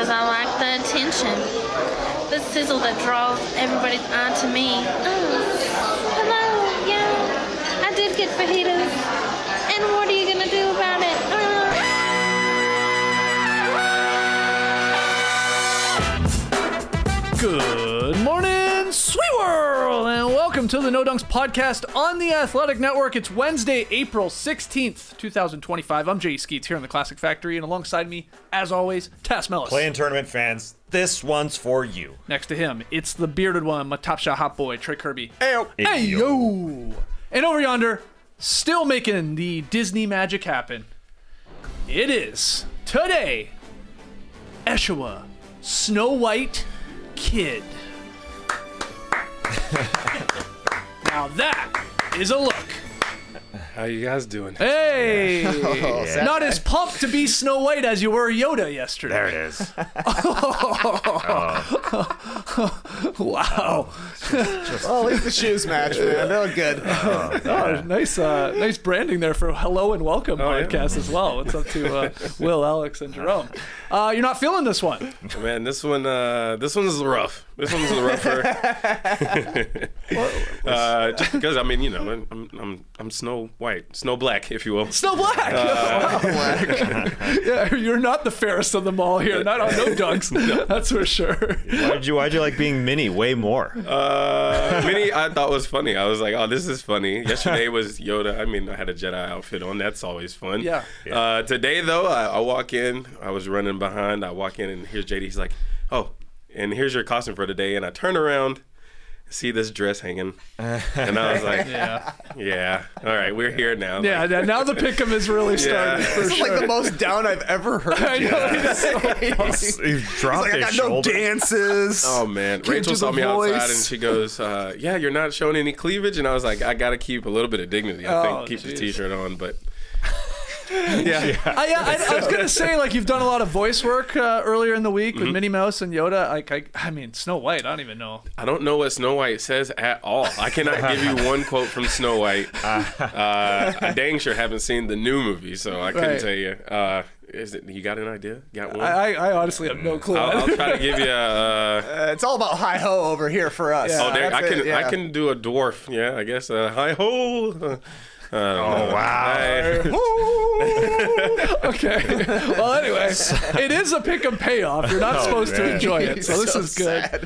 because I like the attention. The sizzle that draws everybody's eye to me. Oh, hello, yeah, I did get fajitas. And what are you going to do about it? Good morning, sweet world, and welcome to the No Dunks podcast on the Athletic Network. It's Wednesday, April 16th, 2025. I'm Jay Skeets here in the Classic Factory, and alongside me, as always, Melas. Play-in tournament fans, this one's for you. Next to him, it's the bearded one, my top shot hot boy, Trae Kerby. Hey-o. Hey, yo! And over yonder, still making the Disney magic happen, it is, today, Eshua Snow White Kid. Now that is a look. How you guys doing? Hey! Yeah. Not as pumped to be Snow White as you were Yoda yesterday. There it is. Wow. Well, at least the shoes match, man. They look good. Oh, nice branding there for Hello and Welcome podcast as well. What's up to Will, Alex, and Jerome? You're not feeling this one. Man, this one's rough. This one's rougher. Just because, I mean, you know, I'm Snow White, Snow Black, if you will. Snow Black. Yeah, you're not the fairest of them all here. Not on No Dunks. No. That's for sure. Why'd you like being Minnie way more? Minnie, I thought was funny. I was like, oh, this is funny. Yesterday was Yoda. I mean, I had a Jedi outfit on. That's always fun. Yeah. Today, though, I walk in. I was running behind. I walk in, and here's JD. He's like, oh, and here's your costume for today. And I turn around, see this dress hanging, and I was like, yeah, all right, we're here now. Yeah, now the pick'em is really starting. For This is sure. like the most down I've ever heard. I know. He dropped Like, I got his no shoulder. dances. Oh man, Can't Rachel do saw the me voice. outside and she goes, "Yeah, you're not showing any cleavage," and I was like, "I gotta keep a little bit of dignity. I think keep the geez. t-shirt on." But I was gonna say, like, you've done a lot of voice work earlier in the week with Minnie Mouse and Yoda. I mean, Snow White. I don't even know. I don't know what Snow White says at all. I cannot give you one quote from Snow White. I dang sure haven't seen the new movie, so I couldn't Right. tell you. You got an idea? Got one? I honestly have no clue. I'll try to give you a. It's all about hi-ho over here for us. Yeah. Oh, there, That's it, I can do a dwarf. Yeah, I guess. Hi ho. Oh, wow. Okay. Well, anyway, it is a pick 'em payoff. You're not supposed to man. enjoy it, so this So is good. sad.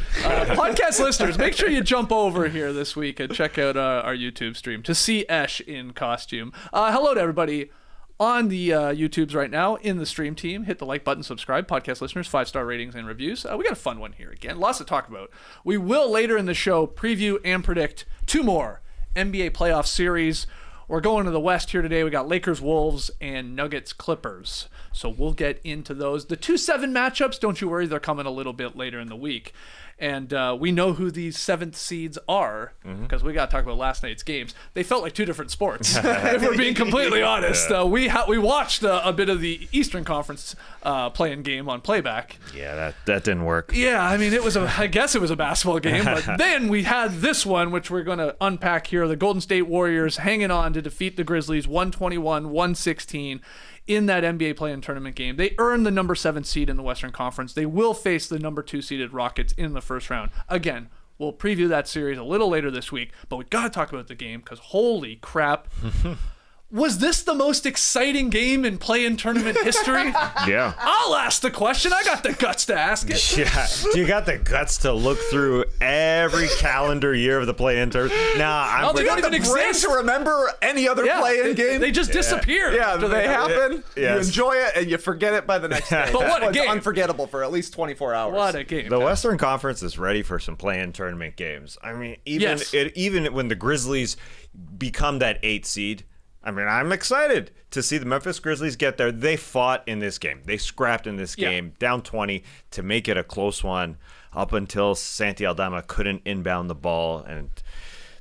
Podcast listeners, make sure you jump over here this week and check out our YouTube stream to see Esh in costume. Hello to everybody on the YouTubes right now, in the stream team. Hit the like button, subscribe. Podcast listeners, 5-star ratings and reviews. We got a fun one here again. Lots to talk about. We will later in the show preview and predict two more NBA playoff series. We're going to the West here today. We got Lakers-Wolves and Nuggets-Clippers. So we'll get into those. The 2-7 matchups, don't you worry, they're coming a little bit later in the week. And we know who these 7th seeds are because we got to talk about last night's games. They felt like two different sports, if we're being completely honest. We watched a bit of the Eastern Conference playing game on playback. Yeah, that didn't work. Yeah, I mean, I guess it was a basketball game, but then we had this one, which we're going to unpack here. The Golden State Warriors hanging on to defeat the Grizzlies 121-116 in that NBA play-in tournament game. They earned the number 7 seed in the Western Conference. They will face the number 2 seeded Rockets in the first round. Again, we'll preview that series a little later this week, but we got to talk about the game because holy crap. Was this the most exciting game in play-in tournament history? Yeah. I'll ask the question. I got the guts to ask it. Yeah. You got the guts to look through every calendar year of the play-in tournament. Nah, They don't even Brain exist. to remember any other play-in game. They just disappear. Yeah, they happen. Yes. You enjoy it and you forget it by the next day. But what a It's game. unforgettable for at least 24 hours. What a game. The Western Conference is ready for some play-in tournament games. I mean, Yes. even when the Grizzlies become that 8th seed, I mean, I'm excited to see the Memphis Grizzlies get there. They fought in this game. They scrapped in this game, down 20, to make it a close one up until Santi Aldama couldn't inbound the ball, and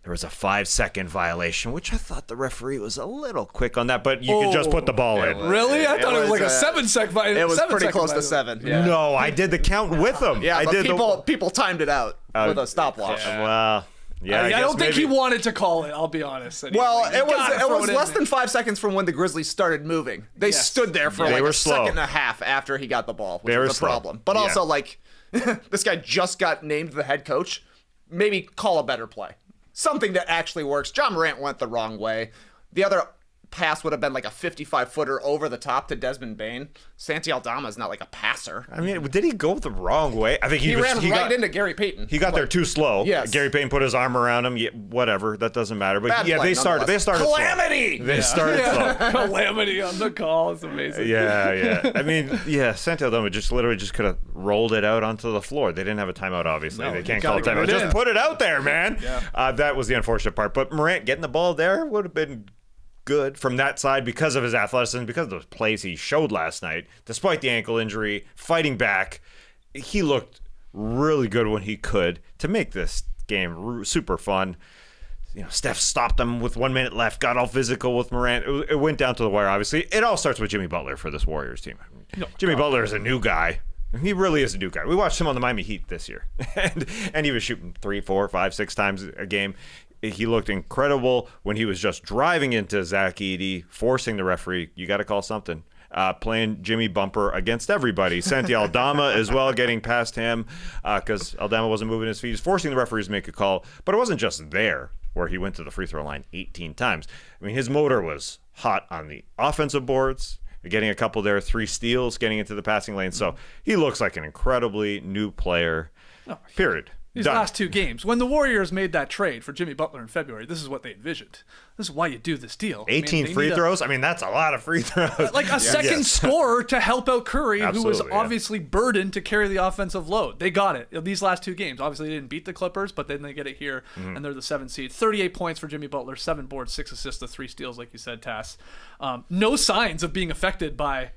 there was a 5-second violation, which I thought the referee was a little quick on that, but you could just put the ball in. Really? I thought it was like a was, 7-second violation. It was pretty close to 7. Yeah, No, I did the count with them. yeah, I but did people timed it out with a stopwatch. Well, Yeah, I guess don't think he maybe- wanted to call it. I'll be honest. And he's Well, like, "You gotta it throw was in less there." than 5 seconds from when the Grizzlies started moving. They Yes. stood there for They like were a slow. second and a half after he got the ball, which They were was a slow. problem. But Yeah. also, like, this guy just got named the head coach. Maybe call a better play. Something that actually works. John Morant went the wrong way. The other pass would have been like a 55-footer over the top to Desmond Bane. Santi Aldama is not like a passer. I mean, did he go the wrong way? I think He ran right got, into Gary Payton. He got there too slow. Yes. Gary Payton put his arm around him. Yeah, whatever, that doesn't matter. But Bad yeah, play, they started slow. Calamity! They started slow. Calamity on the call is amazing. Yeah. I mean, yeah, Santi Aldama literally could have rolled it out onto the floor. They didn't have a timeout, obviously. No, they you can't call a gotta timeout. get it Just in. put it out there, man. Yeah. That was the unfortunate part. But Morant getting the ball there would have been good from that side because of his athleticism, because of those plays he showed last night. Despite the ankle injury, fighting back, he looked really good when he could to make this game super fun. You know, Steph stopped him with 1 minute left, got all physical with Morant. It went down to the wire, obviously. It all starts with Jimmy Butler for this Warriors team. Jimmy Butler is a new guy. He really is a new guy. We watched him on the Miami Heat this year, and he was shooting 3, 4, 5, 6 times a game. He looked incredible when he was just driving into Zach Edey, forcing the referee. You got to call something. Playing Jimmy Bumper against everybody. Santi Aldama as well, getting past him because Aldama wasn't moving his feet. He's forcing the referees to make a call. But it wasn't just there where he went to the free throw line 18 times. I mean, his motor was hot on the offensive boards, getting a couple there, 3 steals, getting into the passing lane. So he looks like an incredibly new player, period. These Done. last 2 games, when the Warriors made that trade for Jimmy Butler in February, this is what they envisioned. This is why you do this deal. 18 they free need throws? I mean, that's a lot of free throws. like a second scorer to help out Curry, who was Absolutely, yeah. obviously burdened to carry the offensive load. They got it. These last 2 games, obviously they didn't beat the Clippers, but then they get it here, and they're the 7th seed. 38 points for Jimmy Butler, 7 boards, 6 assists, the 3 steals, like you said, Tass. No signs of being affected by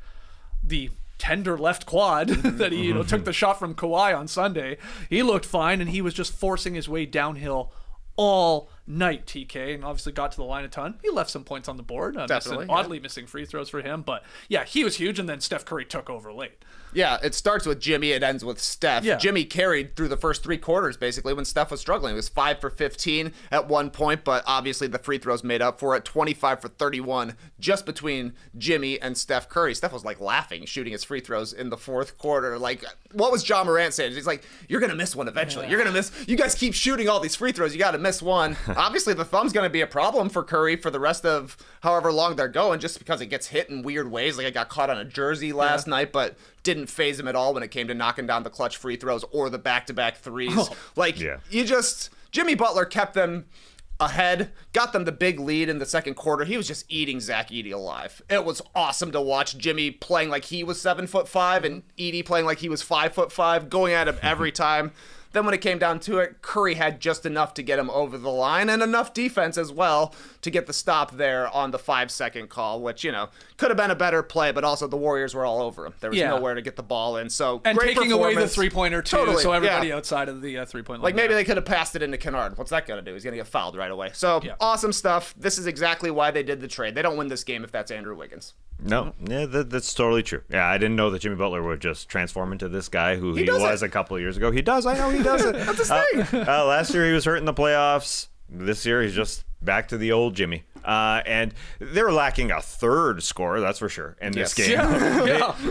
the tender left quad that he took the shot from Kawhi on Sunday. He looked fine, and he was just forcing his way downhill all night, TK, and obviously got to the line a ton. He left some points on the board. Definitely, Oddly missing free throws for him, but yeah, he was huge, and then Steph Curry took over late. Yeah, it starts with Jimmy, it ends with Steph. Yeah. Jimmy carried through the first 3 quarters, basically, when Steph was struggling. It was 5 for 15 at one point, but obviously the free throws made up for it. 25 for 31 just between Jimmy and Steph Curry. Steph was, like, laughing, shooting his free throws in the 4th quarter. Like, what was John Morant saying? He's like, you're going to miss one eventually. You're going to miss. You guys keep shooting all these free throws. You got to miss one. Obviously, the thumb's going to be a problem for Curry for the rest of however long they're going, just because it gets hit in weird ways. Like, it got caught on a jersey last night, but didn't phase him at all when it came to knocking down the clutch free throws or the back-to-back threes. Jimmy Butler kept them ahead, got them the big lead in the second quarter. He was just eating Zach Edey alive. It was awesome to watch Jimmy playing like he was 7'5" and Edey playing like he was 5'5", going at him every time. Then when it came down to it, Curry had just enough to get him over the line and enough defense as well to get the stop there on the 5-second call, which, could have been a better play, but also the Warriors were all over him. There was nowhere to get the ball in. So And great taking away the performance. three-pointer, too, Totally, so everybody yeah. outside of the three-point line. Like, maybe they could have passed it into Kennard. What's that going to do? He's going to get fouled right away. So, awesome stuff. This is exactly why they did the trade. They don't win this game if that's Andrew Wiggins. No, yeah, that's totally true. Yeah, I didn't know that Jimmy Butler would just transform into this guy who he was a couple of years ago. He does. I know he does it. That's his thing. Last year he was hurt in the playoffs. This year he's just back to the old Jimmy. And they were lacking a third scorer, that's for sure, in this game.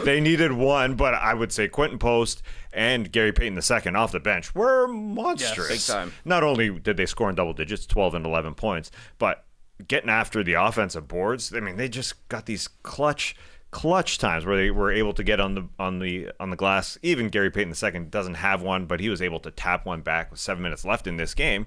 They needed one, but I would say Quentin Post and Gary Payton II off the bench were monstrous. Yes, big time. Not only did they score in double digits, 12 and 11 points, but getting after the offensive boards. I mean, they just got these clutch times where they were able to get on the glass. Even Gary Payton II doesn't have one, but he was able to tap one back with 7 minutes left in this game.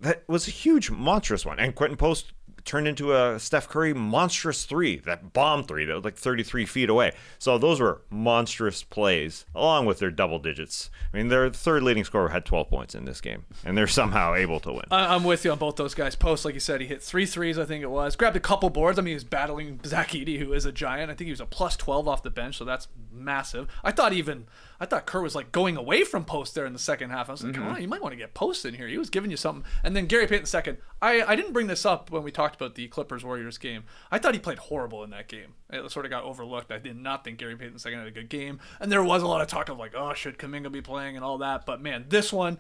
That was a huge, monstrous one. And Quentin Post turned into a Steph Curry monstrous 3, that bomb 3 that was like 33 feet away. So those were monstrous plays, along with their double digits. I mean, their third leading scorer had 12 points in this game, and they're somehow able to win. I'm with you on both those guys. Post, like you said, he hit 3 threes, I think it was. Grabbed a couple boards. I mean, he was battling Zach Edey, who is a giant. I think he was a plus 12 off the bench, so that's massive. I thought Kerr was like going away from Post there in the second half. I was like, come on, you might want to get Post in here. He was giving you something. And then Gary Payton II. I didn't bring this up when we talked about the Clippers-Warriors game. I thought he played horrible in that game. It sort of got overlooked. I did not think Gary Payton II had a good game. And there was a lot of talk of like, oh, should Kuminga be playing and all that. But man, this one,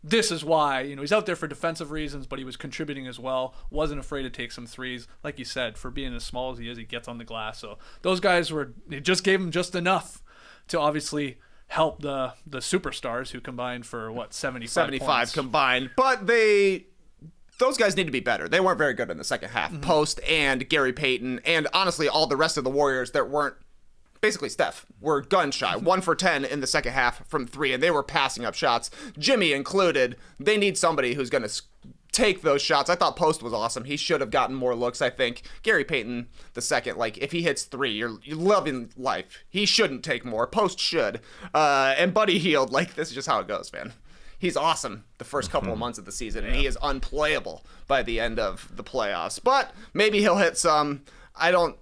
this is why, he's out there for defensive reasons, but he was contributing as well. Wasn't afraid to take some threes. Like you said, for being as small as he is, he gets on the glass. So those guys it just gave him just enough to obviously help the superstars who combined for 75 points. Combined. But those guys need to be better. They weren't very good in the second half. Post and Gary Payton and honestly all the rest of the Warriors that weren't, basically Steph, were gun shy. 1 for 10 in the second half from 3, and they were passing up shots. Jimmy included. They need somebody who's going to take those shots. I thought Post was awesome. He should have gotten more looks, I think. Gary Payton, the second, if he hits 3, you're loving life. He shouldn't take more. Post should. And Buddy Hield, this is just how it goes, man. He's awesome the first couple of months of the season, and he is unplayable by the end of the playoffs. But maybe he'll hit some. I don't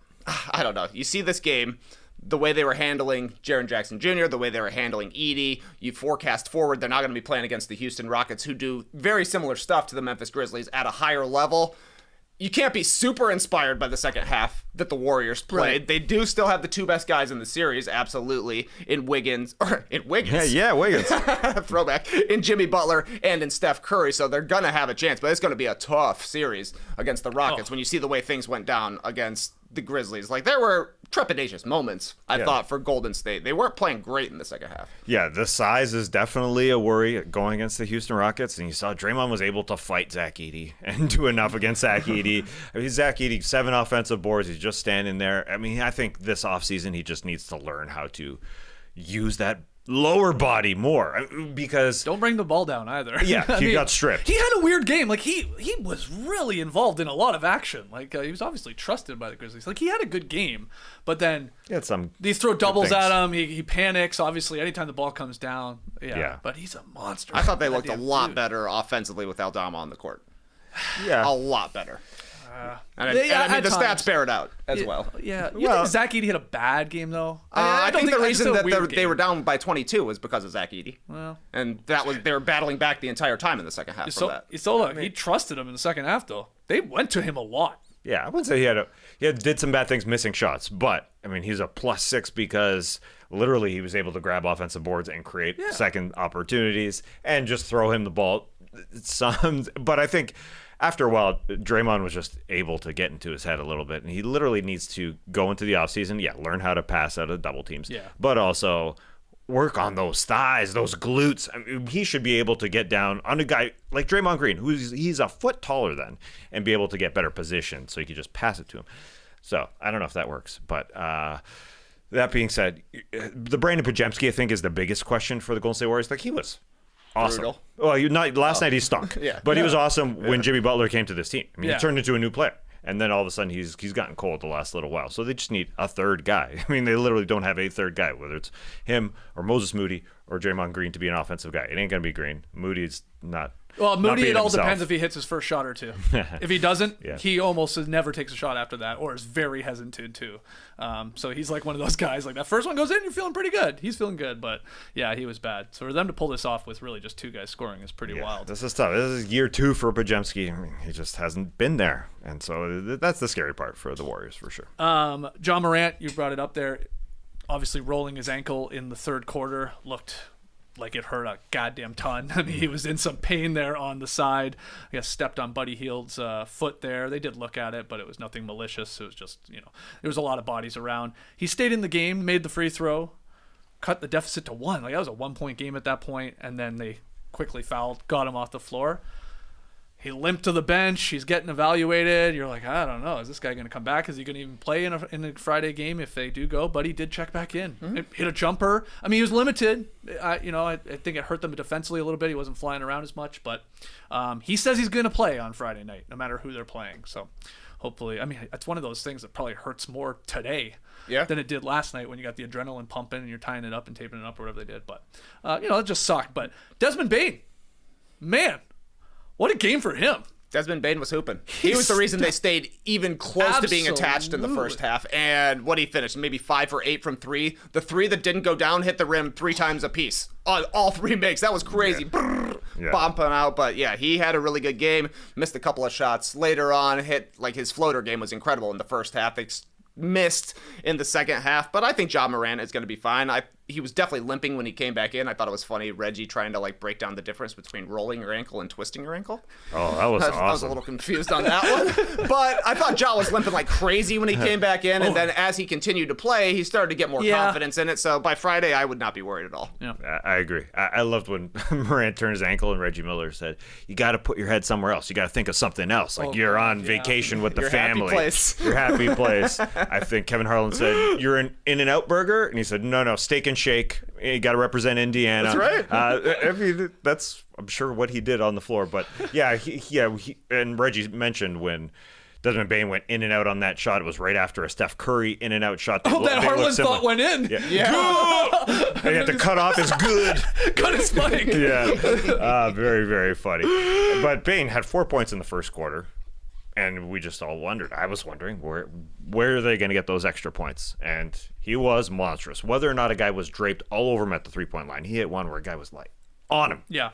know. You see this game, the way they were handling Jaren Jackson Jr., the way they were handling Edey. You forecast forward, they're not going to be playing against the Houston Rockets, who do very similar stuff to the Memphis Grizzlies at a higher level. You can't be super inspired by the second half that the Warriors played. Right. They do still have the 2 best guys in the series, absolutely, in Wiggins. Yeah, Wiggins. Throwback. In Jimmy Butler and in Steph Curry, so they're going to have a chance. But it's going to be a tough series against the Rockets when you see the way things went down against the Grizzlies. There were trepidatious moments, I thought, for Golden State. They weren't playing great in the second half. Yeah, the size is definitely a worry going against the Houston Rockets. And you saw Draymond was able to fight Zach Edey and do enough against Zach Edey. Zach Edey, 7 offensive boards. He's just standing there. I think this offseason he just needs to learn how to use that lower body more, because don't bring the ball down either. Yeah, he got stripped. He had a weird game. He was really involved in a lot of action. He was obviously trusted by the Grizzlies. He had a good game, but then these throw doubles at him. He panics. Obviously, anytime the ball comes down. Yeah. But he's a monster. I thought they looked a lot better offensively with Aldama on the court. Yeah, a lot better. The stats bear it out as well. Yeah. You think Zach Edey had a bad game, though? I think the reason that they were down by 22 was because of Zach Edey. Well, and that was they were battling back the entire time in the second half. He trusted him in the second half, though. They went to him a lot. Yeah, I wouldn't say he did some bad things, missing shots, but he's a +6 because literally he was able to grab offensive boards and create second opportunities and just throw him the ball. But I think after a while, Draymond was just able to get into his head a little bit, and he literally needs to go into the offseason, learn how to pass out of double teams, but also work on those thighs, those glutes. He should be able to get down on a guy like Draymond Green, he's a foot taller than, and be able to get better position so you can just pass it to him. So I don't know if that works, but that being said, the Brandon Podziemski, I think, is the biggest question for the Golden State Warriors. He was awesome. Brutal. Well, last night he stunk. But he was awesome when Jimmy Butler came to this team. He turned into a new player. And then all of a sudden he's gotten cold the last little while. So they just need a third guy. They literally don't have a third guy, whether it's him or Moses Moody or Draymond Green to be an offensive guy. It ain't going to be Green. Moody's not. Well, Moody, it all himself. Depends if he hits his first shot or two. If he doesn't, he almost never takes a shot after that, or is very hesitant to. So he's one of those guys. That first one goes in, you're feeling pretty good. He's feeling good, but he was bad. So for them to pull this off with really just 2 guys scoring is pretty wild. This is tough. This is year 2 for Podziemski. He just hasn't been there, and so that's the scary part for the Warriors for sure. John Morant, you brought it up there. Obviously, rolling his ankle in the third quarter looked like it hurt a goddamn ton. He was in some pain there on the side. I guess stepped on Buddy Hield's foot there. They did look at it, but it was nothing malicious. It was just, there was a lot of bodies around. He stayed in the game, made the free throw, cut the deficit to 1. That was a 1-point game at that point, and then they quickly fouled, got him off the floor. He limped to the bench. He's getting evaluated. You're like, I don't know. Is this guy going to come back? Is he going to even play in a Friday game if they do go? But he did check back in. Hit a jumper. He was limited. I think it hurt them defensively a little bit. He wasn't flying around as much. But he says he's going to play on Friday night, no matter who they're playing. So hopefully, it's one of those things that probably hurts more today than it did last night when you got the adrenaline pumping and you're tying it up and taping it up or whatever they did. But, it just sucked. But Desmond Bane, man. What a game for him. Desmond Bane was hooping. He was the reason they stayed even close to being attached in the first half. And what he finished, maybe 5 for 8 from 3. The 3 that didn't go down hit the rim 3 times apiece. All 3 makes. That was crazy. Bumping out. But he had a really good game. Missed a couple of shots later on. Hit, his floater game was incredible in the first half. They missed in the second half. But I think Ja Morant is going to be fine. he was definitely limping when he came back in. I thought it was funny, Reggie trying to like break down the difference between rolling your ankle and twisting your ankle. Oh, that was awesome. I was a little confused on that one. But I thought Ja was limping like crazy when he came back in, and then as he continued to play, he started to get more confidence in it. So by Friday, I would not be worried at all. Yeah. I agree. I loved when Morant turned his ankle and Reggie Miller said, "You got to put your head somewhere else. You got to think of something else. Like you're on vacation with the Your family. happy place." Your happy place." I think Kevin Harlan said, "You're an In-N-Out burger," and he said, "No, Steak and Shake. You got to represent Indiana." That's right. I mean, that's I'm sure what he did on the floor. But yeah, he and Reggie mentioned when Desmond Bane went in and out on that shot. It was right after a Steph Curry in and out shot. That Harlan thought went in. Yeah. He had to cut off his good. Cut his spike. Yeah. Very, very funny. But Bane had 4 points in the first quarter. And we just all wondered. I was wondering where are they going to get those extra points? And he was monstrous. Whether or not a guy was draped all over him at the 3-point line, he hit one where a guy was like on him. Yeah.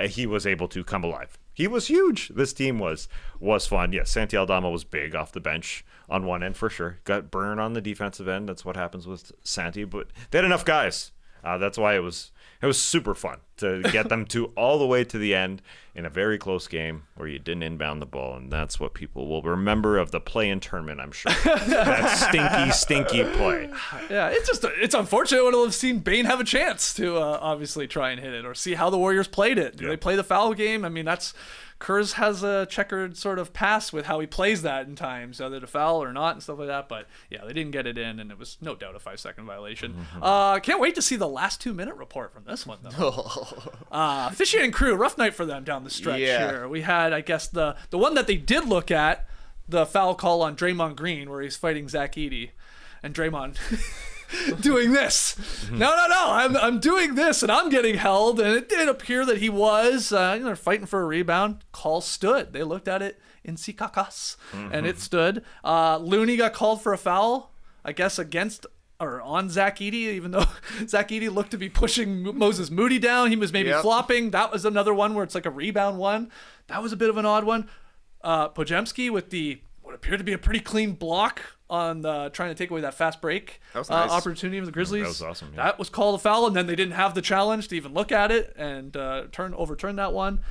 He was able to come alive. He was huge. This team was fun. Yes, Santi Aldama was big off the bench on one end for sure. Got burned on the defensive end. That's what happens with Santi. But they had enough guys. That's why it was super fun to get them to all the way to the end in a very close game where you didn't inbound the ball, and that's what people will remember of the play-in tournament, I'm sure. That stinky play. Yeah, it's unfortunate to have seen Bane have a chance to obviously try and hit it or see how the Warriors played it. Do they play the foul game? I mean, Kurz has a checkered sort of pass with how he plays that in times, whether to foul or not and stuff like that. But yeah, they didn't get it in, and it was no doubt a 5-second violation. Can't wait to see the last 2-minute report from this one, though. Officiating crew, rough night for them down the stretch here. We had, I guess, the one that they did look at, the foul call on Draymond Green, where he's fighting Zach Edey, and Draymond doing this. No, I'm doing this, and I'm getting held, and it did appear that he was. They're fighting for a rebound. Call stood. They looked at it in Sikakas, and it stood. Looney got called for a foul, I guess, against or on Zach Edey, even though Zach Edey looked to be pushing Moses Moody down. He was maybe flopping. That was another one where it's like a rebound one. That was a bit of an odd one. Podziemski with what appeared to be a pretty clean block on trying to take away that fast break nice. Opportunity of the Grizzlies. That was awesome. Yeah. That was called a foul, and then they didn't have the challenge to even look at it and overturn that one.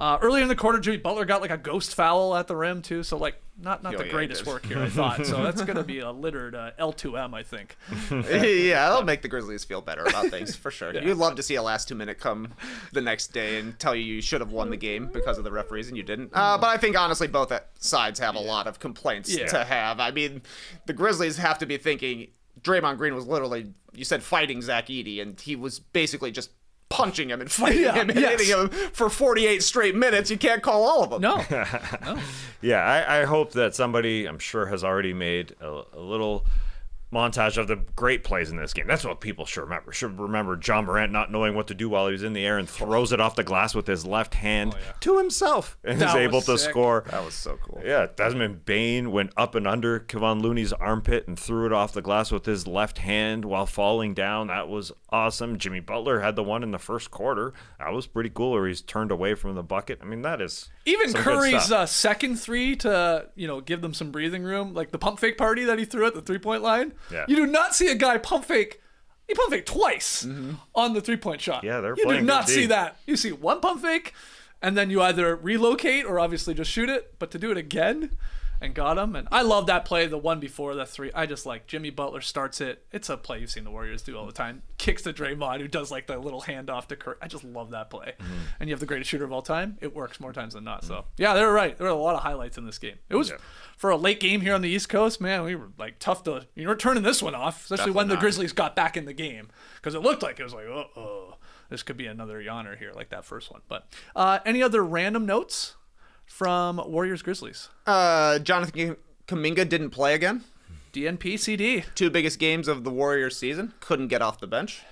Earlier in the quarter, Jimmy Butler got like a ghost foul at the rim too, so like not the greatest work here, I thought. So that's going to be a littered L2M, I think. Yeah, that'll make the Grizzlies feel better about things for sure. You'd love to see a last 2 minute come the next day and tell you should have won the game because of the referees and you didn't. But I think honestly both sides have a lot of complaints to have. I mean, the Grizzlies have to be thinking Draymond Green was literally, you said, fighting Zach Edey, and he was basically just punching him and fighting him and hitting him for 48 straight minutes. You can't call all of them. No. Yeah, I hope that somebody, I'm sure, has already made a little montage of the great plays in this game. That's what people should remember. Should remember John Morant not knowing what to do while he was in the air and throws it off the glass with his left hand to himself and is able to score. That was so cool. Yeah, Desmond Bane went up and under Kevon Looney's armpit and threw it off the glass with his left hand while falling down. That was awesome. Jimmy Butler had the one in the first quarter. That was pretty cool, where he's turned away from the bucket. I mean, that is even some Curry's second three to give them some breathing room, like the pump fake party that he threw at the 3-point line. Yeah. You do not see a guy pump fake. He pump fake twice on the 3-point shot. Yeah, they're You playing do not good see D. that. You see one pump fake, and then you either relocate or obviously just shoot it. But to do it again and got him. And I love that play, the one before that three. I just like Jimmy Butler starts it. It's a play you've seen the Warriors do all the time. Kicks to Draymond, who does like the little handoff to Curry. I just love that play. And you have the greatest shooter of all time. It works more times than not. So yeah, they were right. There were a lot of highlights in this game. It was for a late game here on the East Coast, man. We were like tough to. You weren't turning this one off, especially Definitely when the not. Grizzlies got back in the game, because it looked like it was like, this could be another yawner here, like that first one. But any other random notes from Warriors Grizzlies? Jonathan Kuminga didn't play again. DNP CD. 2 biggest games of the Warriors season. Couldn't get off the bench.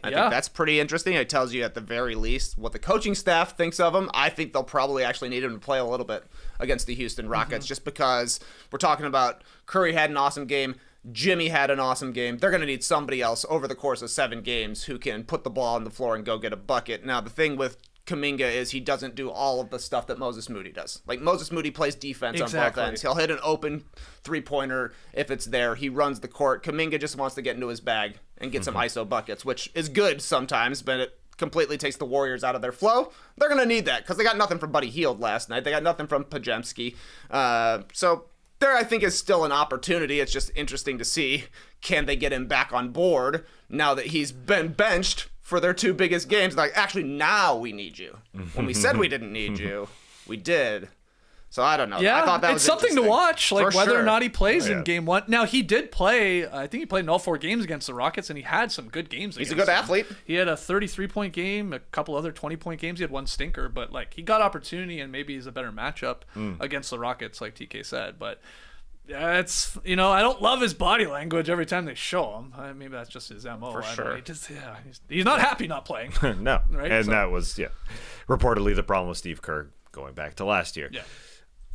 I think that's pretty interesting. It tells you at the very least what the coaching staff thinks of him. I think they'll probably actually need him to play a little bit against the Houston Rockets just because we're talking about Curry had an awesome game. Jimmy had an awesome game. They're going to need somebody else over the course of 7 games who can put the ball on the floor and go get a bucket. Now, the thing with Kuminga is he doesn't do all of the stuff that Moses Moody does. Like Moses Moody plays defense on both ends. He'll hit an open 3-pointer if it's there. He runs the court. Kuminga just wants to get into his bag and get some ISO buckets, which is good sometimes, but it completely takes the Warriors out of their flow. They're going to need that because they got nothing from Buddy Hield last night. They got nothing from Pajemski. So there, I think, is still an opportunity. It's just interesting to see, can they get him back on board now that he's been benched for their 2 biggest games? Like, actually, now we need you. When we said we didn't need you, we did. So I don't know. Yeah, I thought that it's was something to watch, like For whether or sure. not he plays in game 1. Now, he did play, I think he played in all 4 games against the Rockets, and he had some good games He's a against good them. athlete. He had a 33-point game, a couple other 20-point games. He had one stinker, but like he got opportunity, and maybe he's a better matchup against the Rockets, like TK said. But it's, I don't love his body language every time they show him. Maybe that's just his MO. For sure. He's not happy not playing. No. Right? And So- that was, reportedly the problem with Steve Kerr going back to last year. Yeah.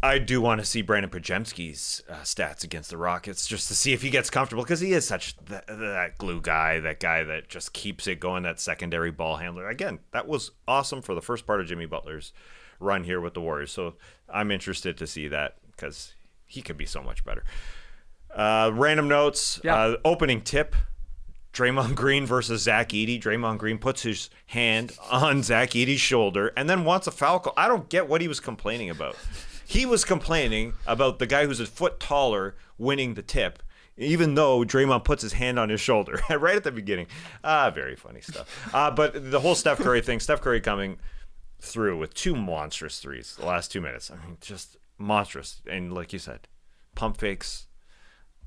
I do want to see Brandon Pajemski's stats against the Rockets just to see if he gets comfortable, because he is such that glue guy, that guy that just keeps it going, that secondary ball handler. Again, that was awesome for the first part of Jimmy Butler's run here with the Warriors. So I'm interested to see that because he could be so much better. Random notes. Yeah. Opening tip. Draymond Green versus Zach Edey. Draymond Green puts his hand on Zach Edey's shoulder and then wants a foul call. I don't get what he was complaining about. He was complaining about the guy who's a foot taller winning the tip, even though Draymond puts his hand on his shoulder right at the beginning. Very funny stuff. But the whole Steph Curry thing, Steph Curry coming through with 2 monstrous threes the last 2 minutes. I mean, just monstrous. And like you said, pump fakes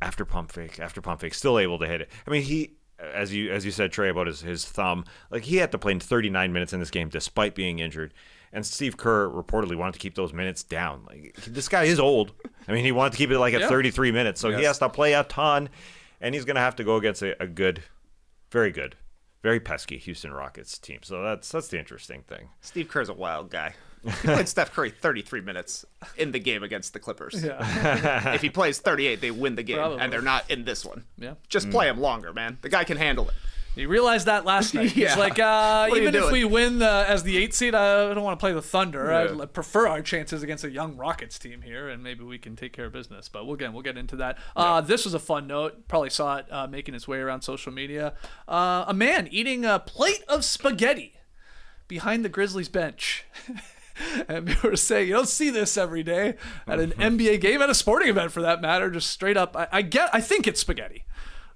after pump fake after pump fake, still able to hit it. I mean, he, as you said, Trey, about his thumb, like he had to play in 39 minutes in this game despite being injured. And Steve Kerr reportedly wanted to keep those minutes down. Like, this guy is old. I mean, he wanted to keep it like at 33 minutes, so he has to play a ton, and he's going to have to go against a good, very pesky Houston Rockets team. So that's the interesting thing. Steve Kerr's a wild guy. He played Steph Curry 33 minutes in the game against the Clippers. Yeah. If he plays 38, they win the game, Probably. and they're not in this one. Yeah. Just play him longer, man. The guy can handle it. He realized that last night. Yeah. He's like, are you even if doing? we win as the 8th seed, I don't want to play the Thunder. Yeah. I prefer our chances against a young Rockets team here, and maybe we can take care of business. But we'll get into that. This was a fun note. Probably saw it making its way around social media. A man eating a plate of spaghetti behind the Grizzlies bench. And people were saying, you don't see this every day at an NBA game, at a sporting event for that matter. Just straight up, I think it's spaghetti.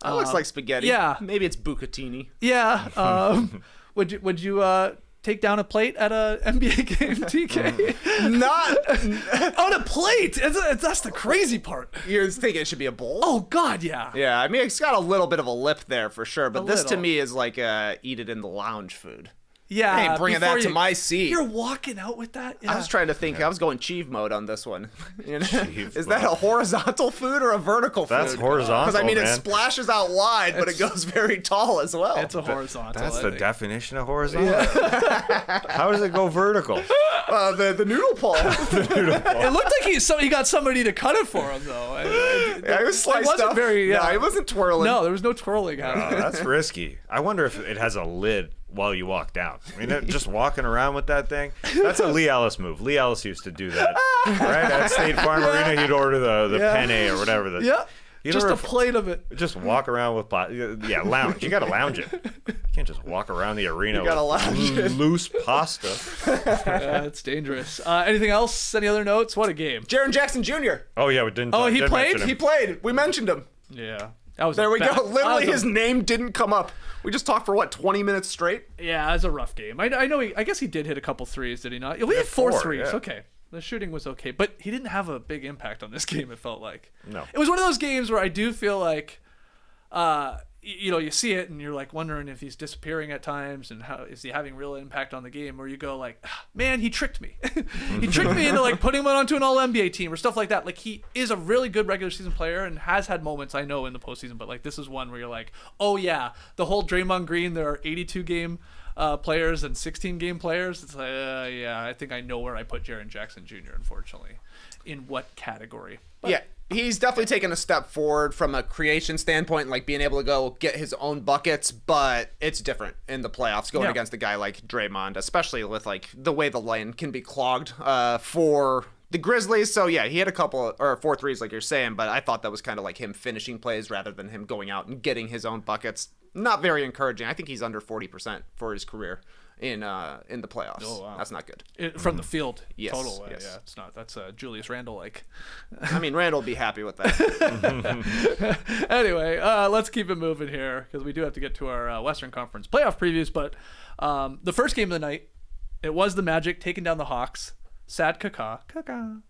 That looks like spaghetti. yeah. Maybe it's bucatini. Yeah. Would you take down a plate at a NBA game, TK? Not On a plate. That's the crazy part. You're thinking it should be a bowl? Oh God, yeah. Yeah, I mean, it's got a little bit of a lip there for sure, but A this to little. me is like eat it in the lounge food. Yeah. I ain't bringing that before to my seat. You're walking out with that. Yeah. I was trying to think. I was going Cheeve mode on this one. You know? Cheeve Is that a horizontal food or a vertical food? That's horizontal, Because I mean, it man. splashes out wide, but it goes very tall as well. It's a horizontal. That's I the think. definition of horizontal. How does it go vertical? The noodle pole. It looked like he got somebody to cut it for him though. Yeah, it was sliced wasn't up. very. No, it wasn't twirling. No, there was no twirling happening. That's risky. I wonder if it has a lid while you walk down. I mean, just walking around with that thing. That's a Lee Ellis move. Lee Ellis used to do that. Right? At State Farm Arena, he'd order the penne or whatever. Yeah. You Just never a plate of it. Just walk around with lounge. You got to lounge it. You can't just walk around the arena You gotta with lounge it. loose pasta. Yeah, it's dangerous. Anything else? Any other notes? What a game. Jaron Jackson Jr. Oh yeah, we didn't. Oh, he didn't played? mention him. He played. We mentioned him. Yeah. That was There we bad. go. Literally, that his was name didn't come up. We just talked for 20 minutes straight. Yeah, it was a rough game. I know. I guess he did hit a couple threes, did he not? We had four four, threes. yeah. Okay, the shooting was okay, but he didn't have a big impact on this game. It felt like. No. It was one of those games where I do feel like, you see it and you're like wondering if he's disappearing at times and how is he having real impact on the game. Where you go like, man, he tricked me. He tricked me into like putting him onto an All NBA team or stuff like that. Like he is a really good regular season player and has had moments I know in the postseason, but like this is one where you're like, oh yeah, the whole Draymond Green. There are 82 game players and 16 game players. It's like, yeah, I think I know where I put Jaren Jackson Jr. Unfortunately, in what category? But, Yeah, He's definitely taken a step forward from a creation standpoint, like being able to go get his own buckets, but it's different in the playoffs going against a guy like Draymond, especially with like the way the lane can be clogged for the Grizzlies. So yeah, he had a couple or 4 threes like you're saying, but I thought that was kind of like him finishing plays rather than him going out and getting his own buckets. Not very encouraging. I think he's under 40% for his career in the playoffs. Oh, wow. That's not good. From the field, yes, total. Yes. Yeah, it's not. That's Julius Randle like. I mean, Randle will be happy with that. Anyway, let's keep it moving here because we do have to get to our Western Conference playoff previews. But the first game of the night, it was the Magic taking down the Hawks. Sad Kaka,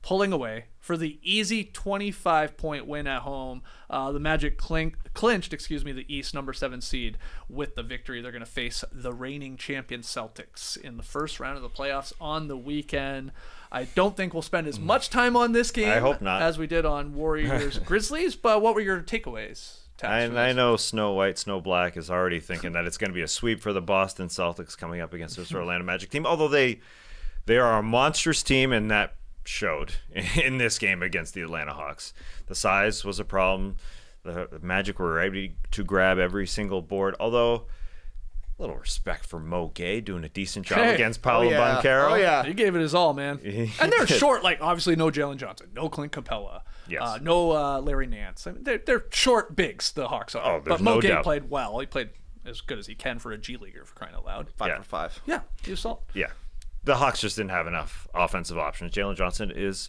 pulling away for the easy 25-point win at home. The Magic clinched, the East number 7 seed with the victory. They're going to face the reigning champion Celtics in the first round of the playoffs on the weekend. I don't think we'll spend as much time on this game I hope not. as we did on Warriors Grizzlies, but what were your takeaways? I know Snow White, Snow Black is already thinking that it's going to be a sweep for the Boston Celtics coming up against this Orlando Magic team, although they are a monstrous team, and that showed in this game against the Atlanta Hawks. The size was a problem. The Magic were ready to grab every single board, although a little respect for Mo Gay doing a decent job against Paolo Banchero. Oh, yeah. He gave it his all, man. And they're short, like obviously no Jalen Johnson, no Clint Capella, no Larry Nance. I mean, they're short bigs, the Hawks are. But Mo Gay played well. He played as good as he can for a G Leaguer, for crying out loud. 5 for 5. Yeah, he was solid. Yeah. The Hawks just didn't have enough offensive options. Jalen Johnson is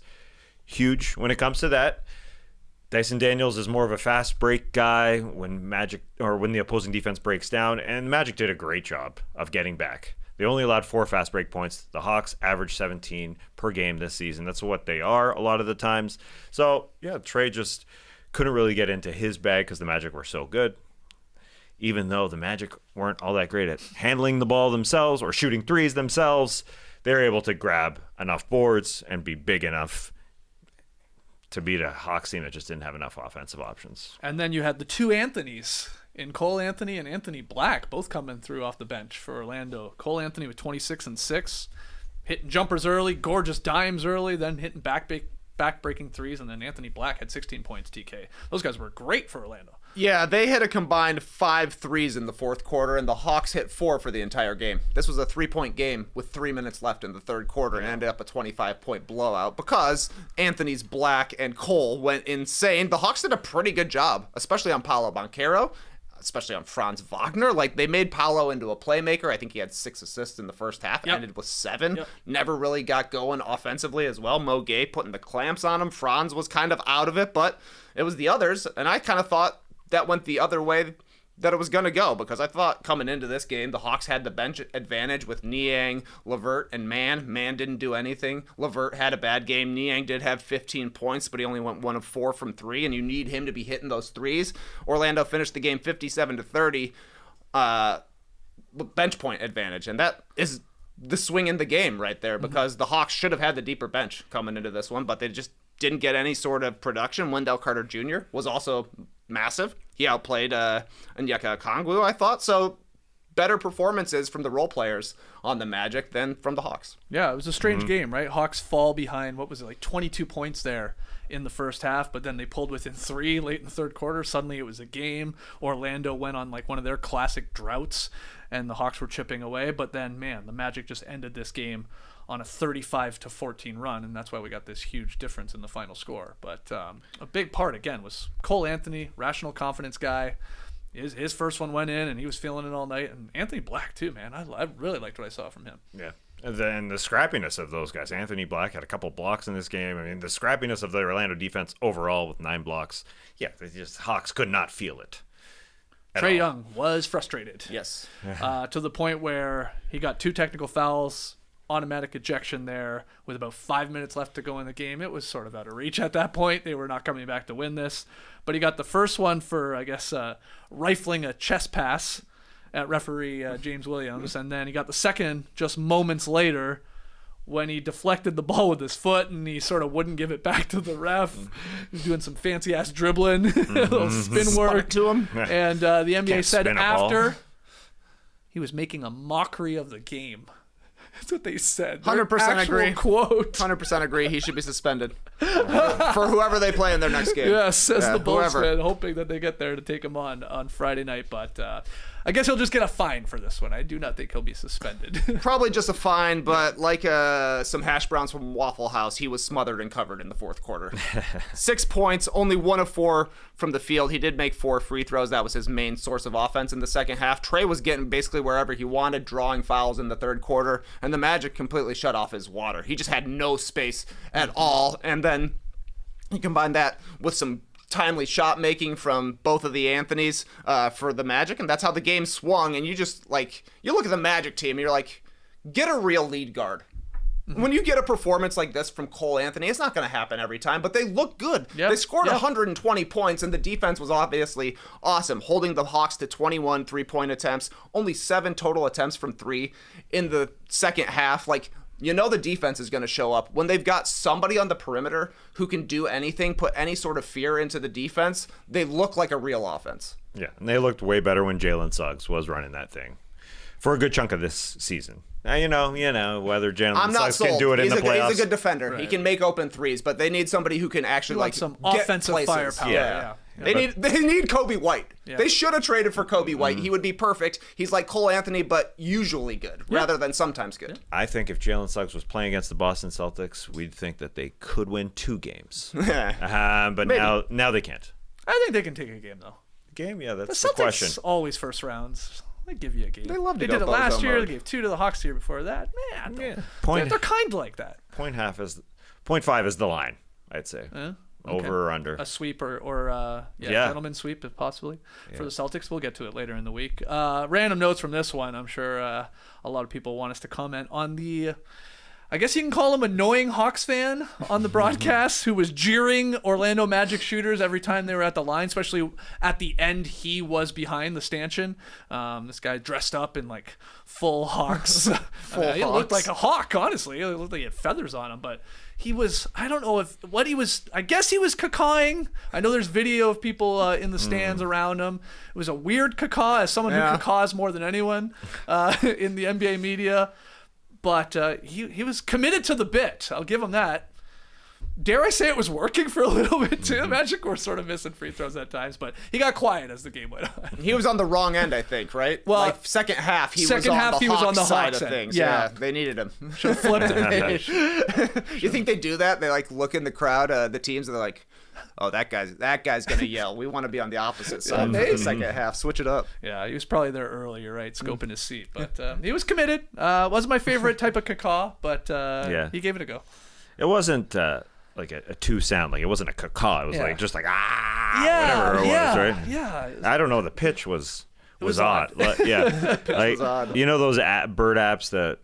huge when it comes to that. Dyson Daniels is more of a fast break guy when the opposing defense breaks down, and Magic did a great job of getting back. They only allowed 4 fast break points. The Hawks averaged 17 per game this season. That's what they are a lot of the times. So, yeah, Trae just couldn't really get into his bag because the Magic were so good. Even though the Magic weren't all that great at handling the ball themselves or shooting threes themselves, they were able to grab enough boards and be big enough to beat a Hawks team that just didn't have enough offensive options. And then you had the 2 Anthonys in Cole Anthony and Anthony Black, both coming through off the bench for Orlando. Cole Anthony with 26 and 6, hitting jumpers early, gorgeous dimes early, then hitting back-breaking threes, and then Anthony Black had 16 points, TK. Those guys were great for Orlando. Yeah, they hit a combined 5 threes in the fourth quarter, and the Hawks hit 4 for the entire game. This was a 3-point game with 3 minutes left in the third quarter and ended up a 25-point blowout because Anthony's Black and Cole went insane. The Hawks did a pretty good job, especially on Paolo Banchero, especially on Franz Wagner. Like, they made Paolo into a playmaker. I think he had 6 assists in the first half, ended with 7. Never really got going offensively as well. Mo Gay putting the clamps on him. Franz was kind of out of it, but it was the others, and I kind of thought that went the other way that it was going to go, because I thought coming into this game, the Hawks had the bench advantage with Niang, LeVert, and Mann. Mann didn't do anything. LeVert had a bad game. Niang did have 15 points, but he only went 1 of 4 from 3, and you need him to be hitting those threes. Orlando finished the game 57-30, bench point advantage, and that is the swing in the game right there, because the Hawks should have had the deeper bench coming into this one, but they just didn't get any sort of production. Wendell Carter Jr. was also massive. He outplayed Onyeka Okongwu, I thought. So better performances from the role players on the Magic than from the Hawks. Yeah, it was a strange game, right? Hawks fall behind, 22 points there in the first half, but then they pulled within 3 late in the third quarter. Suddenly it was a game. Orlando went on one of their classic droughts, and the Hawks were chipping away. But then, man, the Magic just ended this game on a 35-14 run, and that's why we got this huge difference in the final score. But a big part, again, was Cole Anthony, rational confidence guy. His first one went in, and he was feeling it all night. And Anthony Black, too, man. I really liked what I saw from him. Yeah. And then the scrappiness of those guys. Anthony Black had a couple blocks in this game. I mean, the scrappiness of the Orlando defense overall with 9 blocks. Yeah, Hawks could not feel it. Trae Young was frustrated. Yes. To the point where he got 2 technical fouls, automatic ejection there with about 5 minutes left to go in the game. It was sort of out of reach at that point. They were not coming back to win this. But he got the first one for, I guess, rifling a chest pass at referee James Williams. And then he got the second just moments later when he deflected the ball with his foot and he sort of wouldn't give it back to the ref. He was doing some fancy-ass dribbling, a little spin work to him. And the NBA Can't said spin a after ball. he was making a mockery of the game. That's what they said. 100% Actual agree. Quote. 100% agree. He should be suspended for whoever they play in their next game. Yes, says the Bulls whoever. fan, hoping that they get there to take him on Friday night. But I guess he'll just get a fine for this one. I do not think he'll be suspended. Probably just a fine, but like some hash browns from Waffle House, he was smothered and covered in the fourth quarter. 6 points, only 1 of 4 from the field. He did make 4 free throws. That was his main source of offense in the second half. Trae was getting basically wherever he wanted, drawing fouls in the third quarter, and the Magic completely shut off his water. He just had no space at all, and then you combine that with some timely shot making from both of the Anthonys for the Magic, and that's how the game swung. And you just you look at the Magic team and you're like, get a real lead guard. When you get a performance like this from Cole Anthony, it's not going to happen every time, but they look good. Yep. They scored 120 points, and the defense was obviously awesome, holding the Hawks to 21 3-point attempts, only 7 total attempts from 3 in the second half. The defense is going to show up. When they've got somebody on the perimeter who can do anything, put any sort of fear into the defense, they look like a real offense. Yeah, and they looked way better when Jalen Suggs was running that thing for a good chunk of this season. Now, whether Jalen Suggs can do it in the playoffs. He's a good defender. Right. He can make open threes, but they need somebody who can actually some get offensive places. firepower. Yeah. They need Kobe White. Yeah. They should have traded for Kobe White. He would be perfect. He's like Cole Anthony, but usually good rather than sometimes good. I think if Jalen Suggs was playing against the Boston Celtics, we'd think that they could win 2 games. But now they can't. I think they can take a game, though. Game? Yeah, that's The the Celtics question. always first rounds. They give you a game. They love to They go did it bozo last year. mode. They gave 2 to the Hawks the year before that. Man, Yeah. they're kind of like that. 0.5 is the line, I'd say. Okay. Over or under. A sweep or gentleman sweep, if possibly. For the Celtics, we'll get to it later in the week. Random notes from this one. I'm sure a lot of people want us to comment on the, I guess you can call him annoying Hawks fan on the broadcast who was jeering Orlando Magic shooters every time they were at the line, especially at the end. He was behind the stanchion. This guy dressed up in full Hawks. He looked like a hawk, honestly. It looked like he had feathers on him, but he was, I don't know I guess he was cacawing. I know there's video of people in the stands around him. It was a weird cacaw, as someone who cacaws more than anyone in the NBA media. But he was committed to the bit. I'll give him that. Dare I say it was working for a little bit too? Magic were sort of missing free throws at times, but he got quiet as the game went on. He was on the wrong end, I think, right? Well, second half, he was on the side Hawks of end. things. Yeah. They needed him. Should have flipped it. You think they do that? They look in the crowd, the teams, and they're like, "Oh, that guy's gonna yell. We want to be on the opposite side." The second half, switch it up. Yeah, he was probably there early. You're right, scoping his seat, but he was committed. Wasn't my favorite type of cacaw, but he gave it a go. It wasn't like a 2 sound. It wasn't a cacaw. It was whatever it was, right? Yeah. I don't know. The pitch was odd. Yeah. was odd. Those bird apps that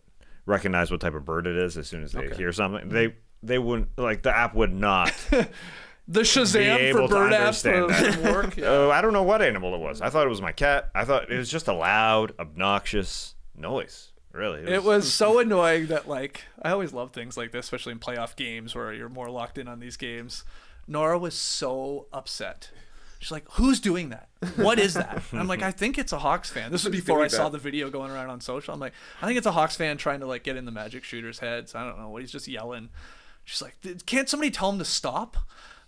recognize what type of bird it is as soon as they hear something? They wouldn't, the app would not The Shazam for bird apps didn't work. Yeah. I don't know what animal it was. I thought it was my cat. I thought it was just a loud, obnoxious noise. Really. It was so annoying that I always love things like this, especially in playoff games where you're more locked in on these games. Nora was so upset. She's like, "Who's doing that? What is that?" And I'm like, "I think it's a Hawks fan." This was before I saw the video going around on social. I'm like, "I think it's a Hawks fan trying to get in the Magic shooters' heads." I don't know what he's just yelling. She's like, "Can't somebody tell him to stop?"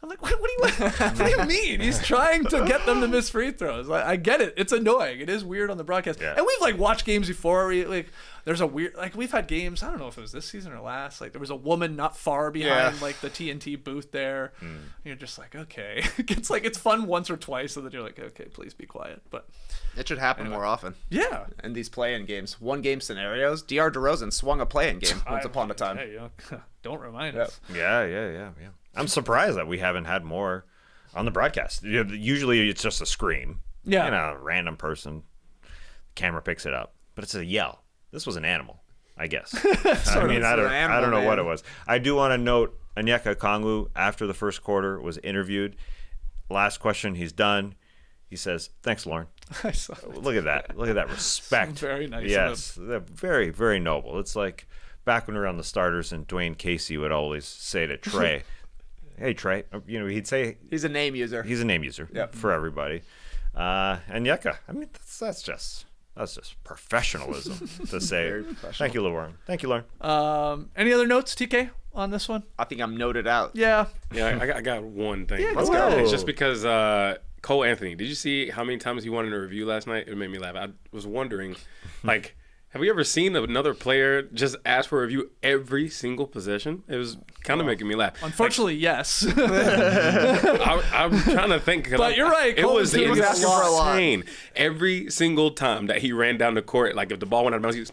I'm like, what do you mean? He's trying to get them to miss free throws. I get it. It's annoying. It is weird on the broadcast. Yeah. And we've watched games before where there's a weird, we've had games, I don't know if it was this season or last, there was a woman not far behind the TNT booth there. And you're just like, okay. It's fun once or twice, and then you're like, okay, please be quiet. But it should happen more often. Yeah. In these play-in games. 1-game scenarios. DR DeRozan swung a play-in game once upon a time. Hey, don't remind us. Yeah. I'm surprised that we haven't had more on the broadcast. Usually it's just a scream. Yeah. A random person. Camera picks it up. But it's a yell. This was an animal, I guess. I don't know what it was. I do want to note Onyeka Okongwu, after the first quarter, was interviewed. Last question, he's done. He says, "Thanks, Lauren." I saw that. Look at that. Look at that respect. Very nice. Yes. They're very, very noble. It's like back when we were on the starters and Dwayne Casey would always say to Trae, "Hey, Trae." He'd say... He's a name user. He's a name user for everybody. And Yeka, that's just That's just professionalism to say. Thank you, Lauren. Thank you, Lauren. Any other notes, TK, on this one? I think I'm noted out. Yeah. Yeah, I got one thing. Yeah, Let's go. It's just because Cole Anthony, did you see how many times he wanted a review last night? It made me laugh. I was wondering, like, have we ever seen another player just ask for a review every single possession? It was kind of making me laugh. Unfortunately, yes. I'm trying to think. But you're right. It Cole was Anthony was asking for a lot. insane. Every single time that he ran down the court, like if the ball went out of bounds, he was,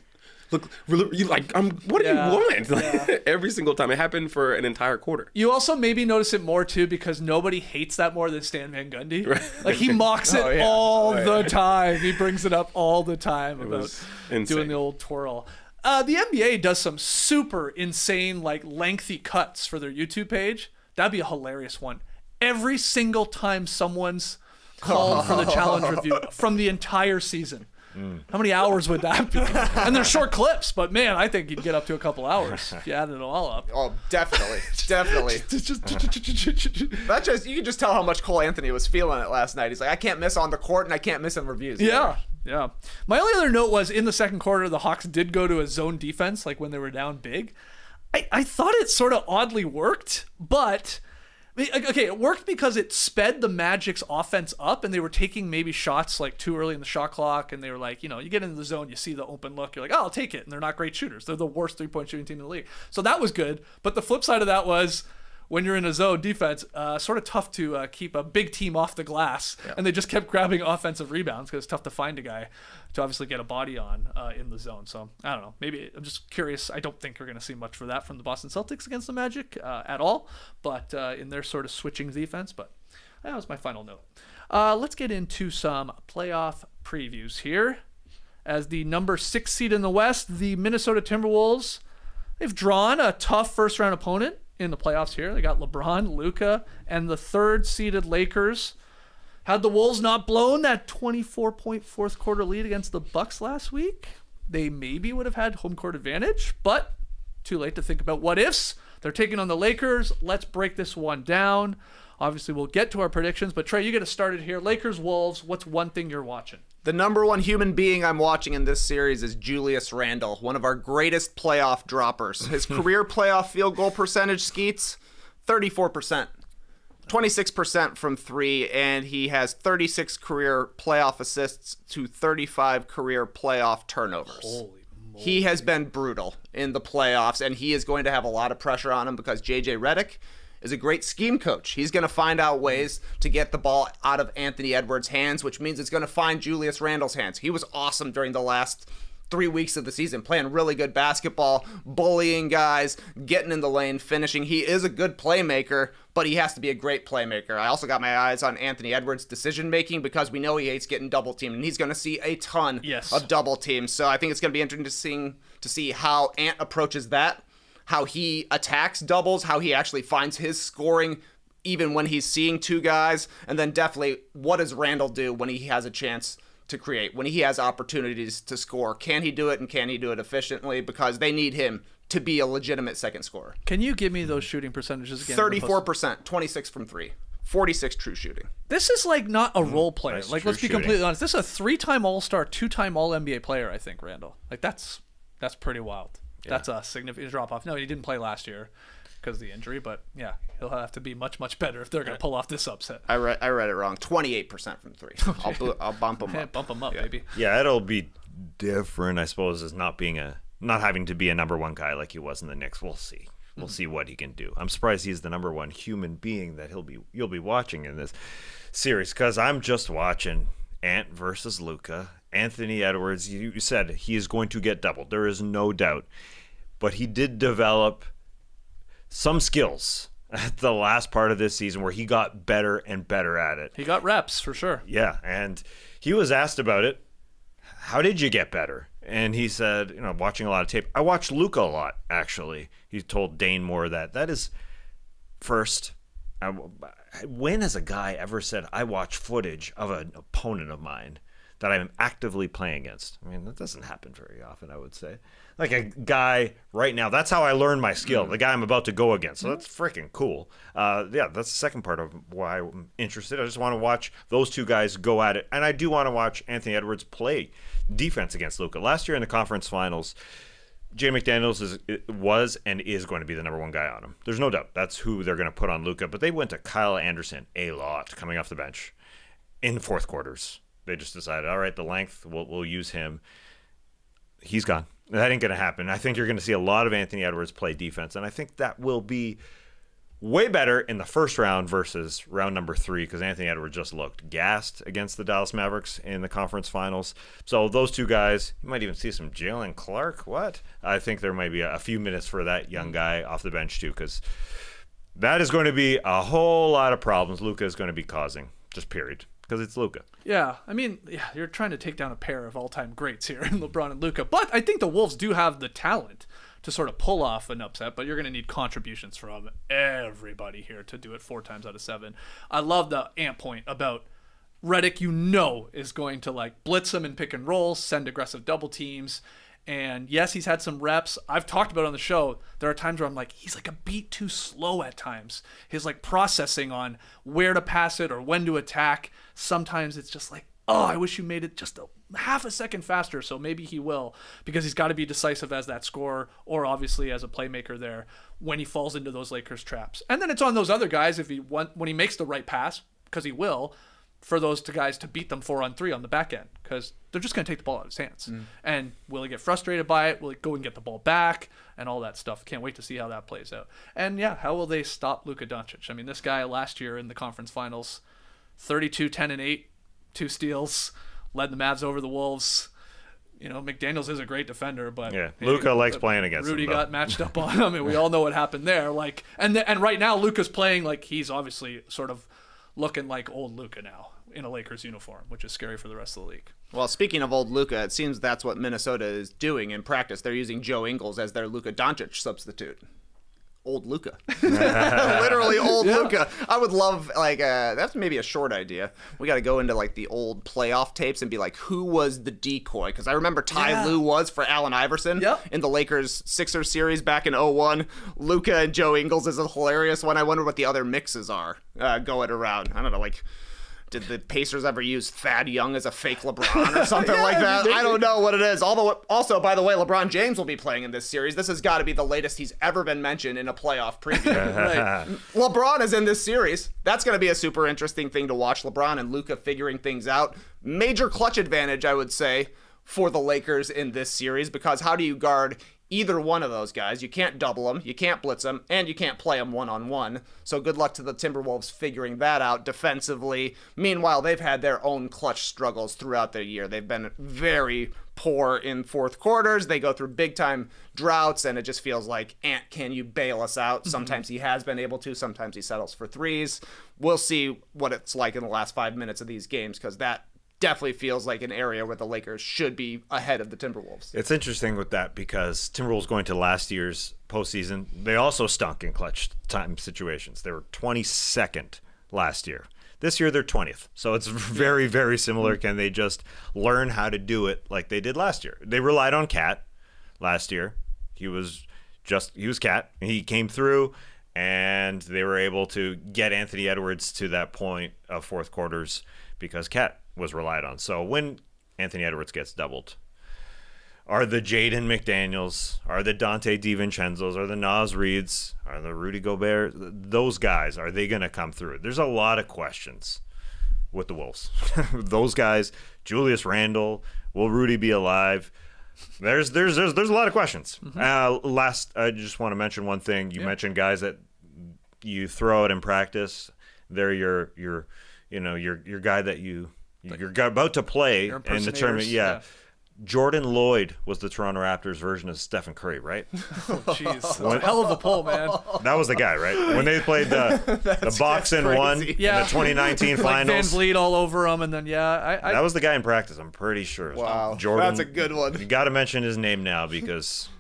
look, you like, what do you want? Like, every single time. It happened for an entire quarter. You also maybe notice it more, too, because nobody hates that more than Stan Van Gundy. Like, he mocks it all the time. He brings it up all the time about was insane. doing the old twirl. The NBA does some super insane, like, lengthy cuts for their YouTube page. That'd be a hilarious one. Every single time someone's called for the challenge review from the entire season. How many hours would that be? And they're short clips, but man, I think you'd get up to a couple hours if you added it all up. Oh, definitely. That just you can just tell how much Cole Anthony was feeling it last night. He's like, I can't miss on the court and I can't miss in reviews. Yeah. My only other note was in the second quarter, the Hawks did go to a zone defense, like when they were down big. I thought it sort of oddly worked, but okay, it worked because it sped the Magic's offense up, and they were taking maybe shots like too early in the shot clock, and they were like, you get into the zone, you see the open look, you're like, oh, I'll take it, and they're not great shooters. They're the worst three-point shooting team in the league. So that was good, but the flip side of that was when you're in a zone defense, sort of tough to keep a big team off the glass, and they just kept grabbing offensive rebounds because it's tough to find a guy to obviously get a body on in the zone. So I don't know. Maybe I'm just curious. I don't think we're going to see much for that from the Boston Celtics against the Magic at all, but in their sort of switching defense. But that was my final note. Let's get into some playoff previews here. As the number 6 seed in the West, the Minnesota Timberwolves, they've drawn a tough first-round opponent in the playoffs here. They got LeBron, Luka, and the third-seeded Lakers. Had the Wolves not blown that 24-point fourth quarter lead against the Bucks last week, they maybe would have had home court advantage, but too late to think about what ifs. They're taking on the Lakers. Let's break this one down. Obviously, we'll get to our predictions, but Trae, you get us started here. Lakers, Wolves, what's one thing you're watching? The number one human being I'm watching in this series is Julius Randle, one of our greatest playoff droppers. His career playoff field goal percentage, Skeets, 34%. 26% from three, and he has 36 career playoff assists to 35 career playoff turnovers. Holy moly. He has been brutal in the playoffs, and he is going to have a lot of pressure on him because J.J. Redick is a great scheme coach. He's going to find out ways to get the ball out of Anthony Edwards' hands, which means it's going to find Julius Randle's hands. He was awesome during the last 3 weeks of the season, playing really good basketball, bullying guys, getting in the lane, finishing. He is a good playmaker, but he has to be a great playmaker. I also got my eyes on Anthony Edwards' decision-making because we know he hates getting double-teamed, and he's going to see a ton of double teams. So I think it's going to be interesting to see how Ant approaches that, how he attacks doubles, how he actually finds his scoring even when he's seeing two guys, and then definitely what does Randle do when he has a chance to create, when he has opportunities to score. Can he do it, and can he do it efficiently? Because they need him to be a legitimate second scorer. Can you give me those shooting percentages again? 34%, 26 from three, 46 true shooting. This is like not a role player. Nice like, true let's be shooting. completely honest. This is a 3-time All-Star, 2-time All-NBA player, I think, Randall. Like, that's pretty wild. Yeah. That's a significant drop-off. No, he didn't play last year because of the injury, but yeah, he'll have to be much, much better if they're going to pull off this upset. I read it wrong. 28% from three. I'll bump him up. Bump him up, baby. Yeah, it'll be different, I suppose, as not having to be a number one guy like he was in the Knicks. We'll see. We'll see what he can do. I'm surprised he's the number one human being that you'll be watching in this series, because I'm just watching Ant versus Luka. Anthony Edwards, you said he is going to get doubled. There is no doubt. But he did develop some skills at the last part of this season where he got better and better at it. He got reps, for sure. Yeah, and he was asked about it. How did you get better? And he said, watching a lot of tape. I watched Luka a lot, actually. He told Dane Moore that is first. When has a guy ever said, I watch footage of an opponent of mine? that I'm actively playing against. I mean, that doesn't happen very often, I would say. Like a guy right now, that's how I learned my skill, the guy I'm about to go against. So that's freaking cool. Yeah, that's the second part of why I'm interested. I just want to watch those two guys go at it. And I do want to watch Anthony Edwards play defense against Luka. Last year in the conference finals, Jay McDaniels was and is going to be the number one guy on him. There's no doubt. That's who they're going to put on Luka. But they went to Kyle Anderson a lot coming off the bench in fourth quarters. They just decided, all right, the length, we'll use him. He's gone. That ain't going to happen. I think you're going to see a lot of Anthony Edwards play defense, and I think that will be way better in the first round versus round number 3 because Anthony Edwards just looked gassed against the Dallas Mavericks in the conference finals. So those two guys, you might even see some Jalen Clark. What? I think there might be a few minutes for that young guy off the bench too because that is going to be a whole lot of problems Luka is going to be causing, just period. Because it's Luka. Yeah, I mean, you're trying to take down a pair of all-time greats here in LeBron and Luka. But I think the Wolves do have the talent to sort of pull off an upset, but you're going to need contributions from everybody here to do it 4 times out of 7. I love the Ant point about Redick, is going to like blitz him and pick and roll, send aggressive double teams. And yes, he's had some reps. I've talked about it on the show. There are times where I'm like, he's like a beat too slow at times. His like processing on where to pass it or when to attack. Sometimes it's just like, oh, I wish you made it just a half a second faster. So maybe he will, because he's got to be decisive as that scorer or obviously as a playmaker there when he falls into those Lakers traps. And then it's on those other guys when he makes the right pass, because he will, for those two guys to beat them 4-on-3 on the back end, because they're just going to take the ball out of his hands. And will he get frustrated by it? Will he go and get the ball back and all that stuff? Can't wait to see how that plays out. And yeah, how will they stop Luka Doncic? I mean, this guy last year in the conference finals, 32, 10, and 8, 2 steals, led the Mavs over the Wolves. McDaniels is a great defender, but yeah, Luka likes playing against Rudy him. Rudy got matched up on him, and we all know what happened there. And right now Luka's playing like he's obviously sort of looking like old Luka now in a Lakers uniform, which is scary for the rest of the league. Well, speaking of old Luka, it seems that's what Minnesota is doing in practice. They're using Joe Ingles as their Luka Doncic substitute. Old Luka. Literally old Luka. I would love, that's maybe a short idea. We got to go into, the old playoff tapes and be like, who was the decoy? Because I remember Ty Lue was for Allen Iverson in the Lakers-Sixers series back in 2001. Luka and Joe Ingles is a hilarious one. I wonder what the other mixes are going around. I don't know, did the Pacers ever use Thad Young as a fake LeBron or something like that? I don't know what it is. Although, also, by the way, LeBron James will be playing in this series. This has got to be the latest he's ever been mentioned in a playoff preview. Right. LeBron is in this series. That's going to be a super interesting thing to watch. LeBron and Luka figuring things out. Major clutch advantage, I would say, for the Lakers in this series, because how do you guard either one of those guys? You can't double them, you can't blitz them, and you can't play them one-on-one. So good luck to the Timberwolves figuring that out defensively. Meanwhile, they've had their own clutch struggles throughout the year. They've been very poor in fourth quarters. They go through big-time droughts, and it just feels like, Ant, can you bail us out? Sometimes he has been able to. Sometimes he settles for threes. We'll see what it's like in the last 5 minutes of these games, because that definitely feels like an area where the Lakers should be ahead of the Timberwolves. It's interesting with that because Timberwolves going to last year's postseason, they also stunk in clutch time situations. They were 22nd last year. This year they're 20th. So it's very, very similar. Can they just learn how to do it like they did last year? They relied on Cat last year. He was Cat. He came through, and they were able to get Anthony Edwards to that point of fourth quarters because Cat was relied on. So when Anthony Edwards gets doubled, are the Jaden McDaniels, are the Dante DiVincenzo's, are the Naz Reeds, are the Rudy Gobert, those guys, are they going to come through? There's a lot of questions with the Wolves. Those guys, Julius Randle, will Rudy be alive? There's a lot of questions. Last, I just want to mention one thing. You mentioned guys that you throw out in practice. They're your guy that you're about to play in the tournament. Yeah. Jordan Lloyd was the Toronto Raptors version of Stephen Curry, right? Oh, jeez. Hell of a pull, man. That was the guy, right? When they played the box and one in the 2019 finals. Like Van Vliet all over him, and then, that was the guy in practice, I'm pretty sure. Wow. Jordan, that's a good one. You got to mention his name now because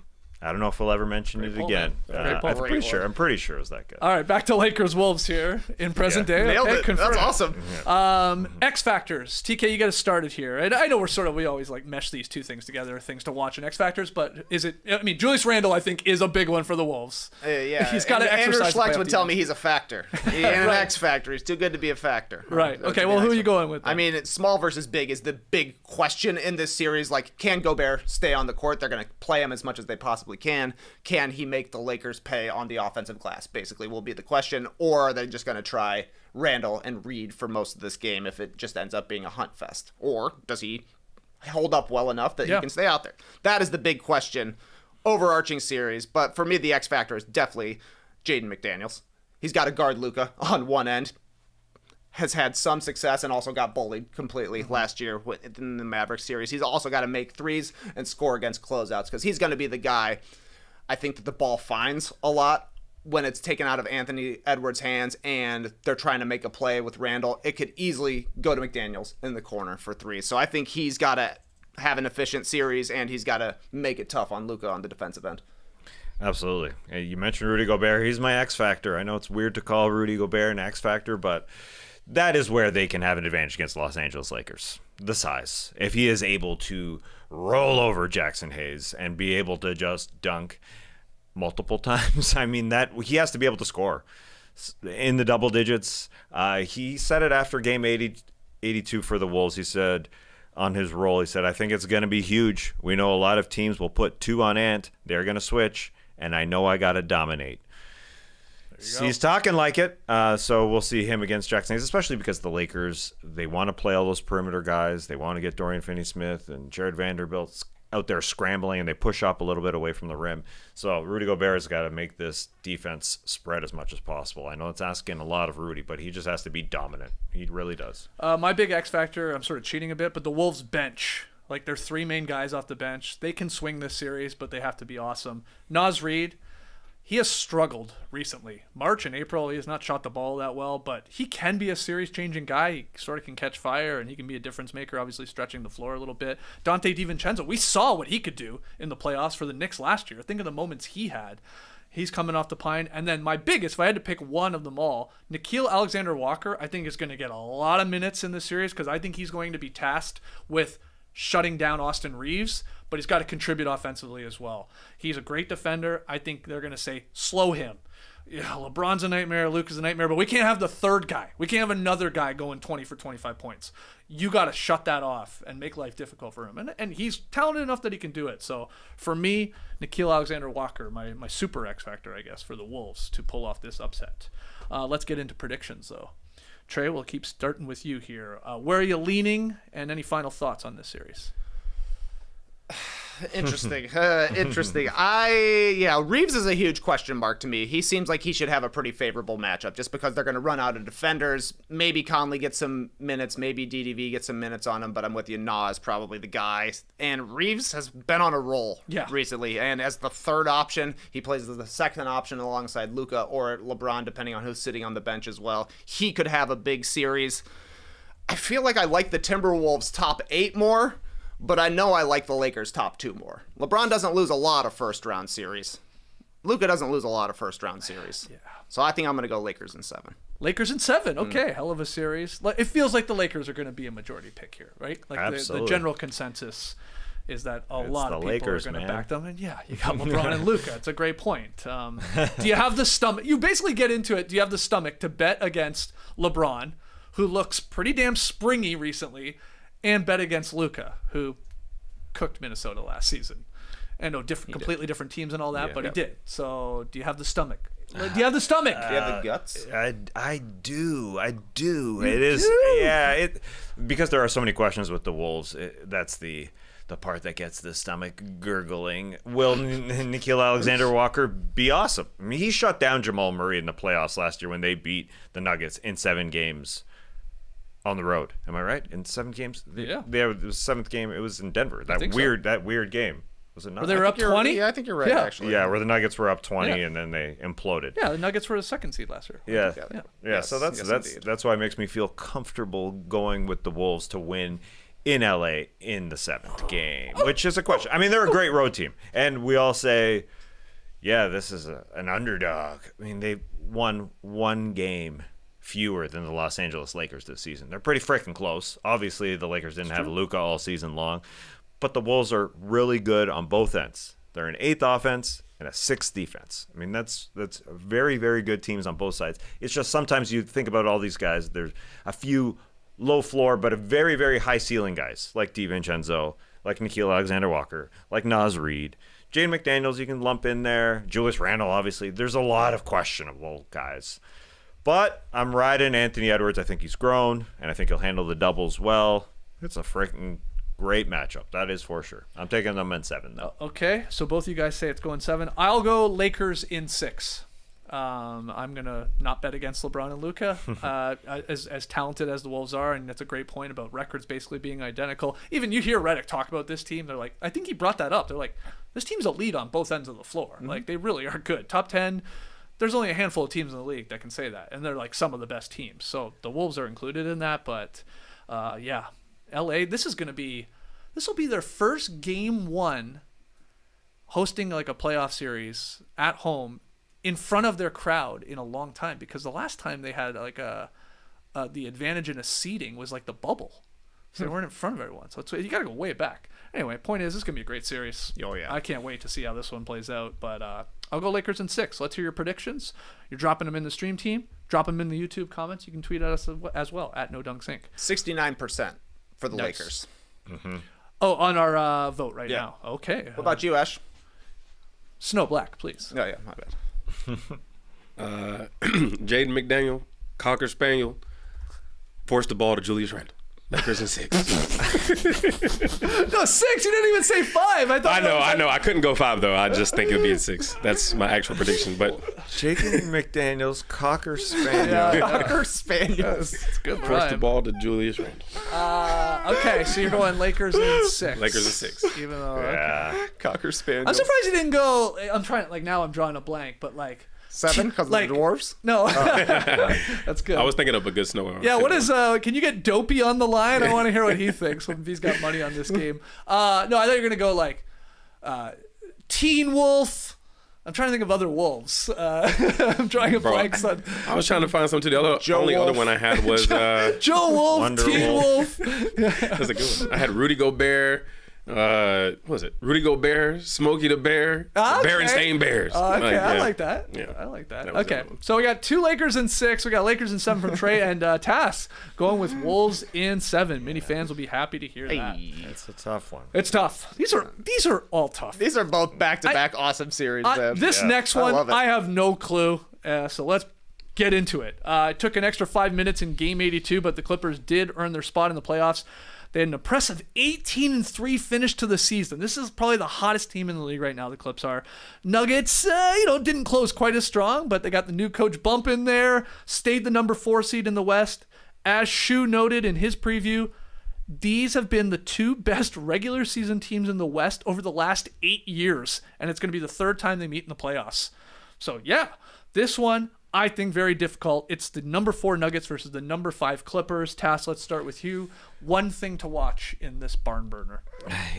I don't know if we'll ever mention it pull, again. man. I'm pretty sure it was that good. All right, back to Lakers Wolves here in present day. Nailed Okay, it. confirmed. That's awesome. X Factors. TK, you got us started here. And I know we always like mesh these two things together, things to watch in X Factors, but Julius Randle, I think, is a big one for the Wolves. Yeah. He's got to Andrew exercise. Schlecht would tell me he's a factor. In an X factor. He's too good to be a factor. Right. Okay, well, who are you going with then? I mean, small versus big is the big question in this series. Like, can Gobert stay on the court? They're going to play him as much as they possibly can. Can he make the Lakers pay on the offensive glass, basically, will be the question. Or are they just going to try Randall and Reed for most of this game if it just ends up being a hunt fest? Or does he hold up well enough that he can stay out there? That is the big question. Overarching series. But for me, the X factor is definitely Jaden McDaniels. He's got to guard Luka on one end. Has had some success and also got bullied completely last year in the Mavericks series. He's also got to make threes and score against closeouts because he's going to be the guy, I think, that the ball finds a lot when it's taken out of Anthony Edwards' hands and they're trying to make a play with Randall. It could easily go to McDaniels in the corner for threes. So I think he's got to have an efficient series and he's got to make it tough on Luka on the defensive end. Absolutely. You mentioned Rudy Gobert. He's my X factor. I know it's weird to call Rudy Gobert an X factor, but that is where they can have an advantage against Los Angeles Lakers. The size. If he is able to roll over Jackson Hayes and be able to just dunk multiple times, I mean, that he has to be able to score in the double digits. He said it after game 82 for the Wolves. He said on his roll, he said, I think it's going to be huge. We know a lot of teams will put 2 on Ant. They're going to switch, and I know I got to dominate. He's talking like it, so we'll see him against Jackson Hayes, especially because the Lakers, they want to play all those perimeter guys. They want to get Dorian Finney-Smith and Jared Vanderbilt out there scrambling, and they push up a little bit away from the rim. So Rudy Gobert has got to make this defense spread as much as possible. I know it's asking a lot of Rudy, but he just has to be dominant. He really does. My big X factor, I'm sort of cheating a bit, but the Wolves bench. Like, their 3 main guys off the bench. They can swing this series, but they have to be awesome. Naz Reid, he has struggled recently. March and April, he has not shot the ball that well, but he can be a series-changing guy. He sort of can catch fire, and he can be a difference maker, obviously stretching the floor a little bit. Dante DiVincenzo, we saw what he could do in the playoffs for the Knicks last year. Think of the moments he had. He's coming off the pine. And then my biggest, if I had to pick one of them all, Nickeil Alexander-Walker, I think is going to get a lot of minutes in this series because I think he's going to be tasked with shutting down Austin Reeves, but he's got to contribute offensively as well. He's a great defender. I think they're going to say, slow him. Yeah, LeBron's a nightmare, Luka's a nightmare, but we can't have the third guy. We can't have another guy going 20 for 25 points. You got to shut that off and make life difficult for him. And he's talented enough that he can do it. So for me, Nickeil Alexander-Walker, my super X factor, I guess, for the Wolves to pull off this upset. Let's get into predictions, though. Trae, we'll keep starting with you here. Where are you leaning, and any final thoughts on this series? Interesting. Reeves is a huge question mark to me. He seems like he should have a pretty favorable matchup just because they're going to run out of defenders. Maybe Conley gets some minutes. Maybe DDV gets some minutes on him, but I'm with you. Nah is probably the guy. And Reeves has been on a roll recently. And as the third option, he plays as the second option alongside Luka or LeBron, depending on who's sitting on the bench as well. He could have a big series. I feel like I like the Timberwolves top 8 more, but I know I like the Lakers top 2 more. LeBron doesn't lose a lot of first-round series. Luka doesn't lose a lot of first-round series. Yeah. So I think I'm going to go Lakers in 7. Lakers in 7. Okay, hell of a series. It feels like the Lakers are going to be a majority pick here, right? Like the general consensus is that a lot of people Lakers, are going to back them. And yeah, you got LeBron and Luka. It's a great point. Do you have the stomach? You basically get into it. Do you have the stomach to bet against LeBron, who looks pretty damn springy recently, and bet against Luka, who cooked Minnesota last season? And completely different teams and all that, but he did. So do you have the stomach? Do you have the stomach? Do you have the guts? I do. It is. Yeah. Because there are so many questions with the Wolves. That's the part that gets the stomach gurgling. Will Nickeil Alexander-Walker be awesome? I mean, he shut down Jamal Murray in the playoffs last year when they beat the Nuggets in 7 games. On the road, am I right? In 7 games, yeah. It was the 7th game. It was in Denver. That weird game. Was it not? Were they up 20? Yeah, I think you're right. Actually, yeah, where the Nuggets were up 20 and then they imploded. Yeah, the Nuggets were the 2nd seed last year. Yeah. So that's why it makes me feel comfortable going with the Wolves to win in LA in the 7th game, which is a question. I mean, they're a great road team, and we all say, yeah, this is an underdog. I mean, they won 1 game fewer than the Los Angeles Lakers this season. They're pretty freaking close. Obviously, the Lakers didn't have Luka all season long, but the Wolves are really good on both ends. They're an 8th offense and a 6th defense. I mean, that's very, very good teams on both sides. It's just sometimes you think about all these guys, there's a few low floor but a very, very high ceiling guys like DiVincenzo, like Nikhil Alexander-Walker, like Naz Reid. Jaden McDaniels you can lump in there. Julius Randle, obviously. There's a lot of questionable guys. But I'm riding Anthony Edwards. I think he's grown, and I think he'll handle the doubles well. It's a freaking great matchup. That is for sure. I'm taking them in 7, though. Okay, so both of you guys say it's going 7. I'll go Lakers in 6. I'm going to not bet against LeBron and Luka. As talented as the Wolves are, and that's a great point about records basically being identical. Even you hear Redick talk about this team. They're like, I think he brought that up. They're like, this team's elite on both ends of the floor. Mm-hmm. Like, they really are good. Top 10. There's only a handful of teams in the league that can say that, and they're like some of the best teams. So the Wolves are included in that, but yeah, LA, this will be their first game 1 hosting like a playoff series at home in front of their crowd in a long time, because the last time they had like the advantage in a seeding was like the bubble. So they weren't in front of everyone. So you got to go way back. Anyway, point is, this is going to be a great series. Oh, yeah. I can't wait to see how this one plays out. But I'll go Lakers in 6. Let's hear your predictions. You're dropping them in the stream team. Drop them in the YouTube comments. You can tweet at us as well, at NoDunksInc. 69% for the Nice. Lakers. Mm-hmm. Oh, on our vote right Yeah. now. Okay. What about you, Ash? Snow Black, please. Oh, yeah, my bad. Jaden McDaniel, Cocker Spaniel, forced the ball to Julius Randle. Lakers in 6. No, 6. You didn't even say 5. I know. I couldn't go 5 though. I just think it'll be in 6. That's my actual prediction. But Jaden McDaniels, Cocker Spaniel. Yeah. Cocker Spaniels. It's good forced the prime. ball to Julius Randle. Okay, so you're going Lakers in 6. Lakers in 6. Even though, Yeah. Cocker Spaniels. I'm surprised you didn't go. I'm trying. Like now, I'm drawing a blank, but like 7 because of like- the dwarves. no. That's good. I was thinking of a good snow. Yeah, what is can you get Dopey on the line? I want to hear what he thinks if he's got money on this game. No, I thought you were gonna go like Teen Wolf. I'm trying to think of other wolves. I'm drawing a blank on I was trying to find something. The only Wolf. other one I had was Joe Wolf, Wonder Teen Wolf. Wolf. that's a good one. I had Rudy Gobert. What was it? Rudy Gobert, Smokey the Bear, Okay. Berenstain Bears. Okay, I yeah. like that. Yeah. I like that. That was Okay, the other one. so we got 2 Lakers in 6. We got Lakers in 7 from Trae and Tass going with Wolves in 7. Many fans will be happy to hear that. It's a tough one. It's tough. These are all tough. These are both back-to-back awesome series. man. This Yeah. next I one, love it. I have no clue. So let's get into it. It took an extra 5 minutes in Game 82, but the Clippers did earn their spot in the playoffs. They had an impressive 18-3 finish to the season. This is probably the hottest team in the league right now. The Clips are. Nuggets, didn't close quite as strong, but they got the new coach bump in there. Stayed the number 4 seed in the West. As Shu noted in his preview, these have been the 2 best regular season teams in the West over the last 8 years, and it's going to be the 3rd time they meet in the playoffs. So yeah, this one I think very difficult. It's the number 4 Nuggets versus the number 5 Clippers. Tass, let's start with you. One thing to watch in this barn burner.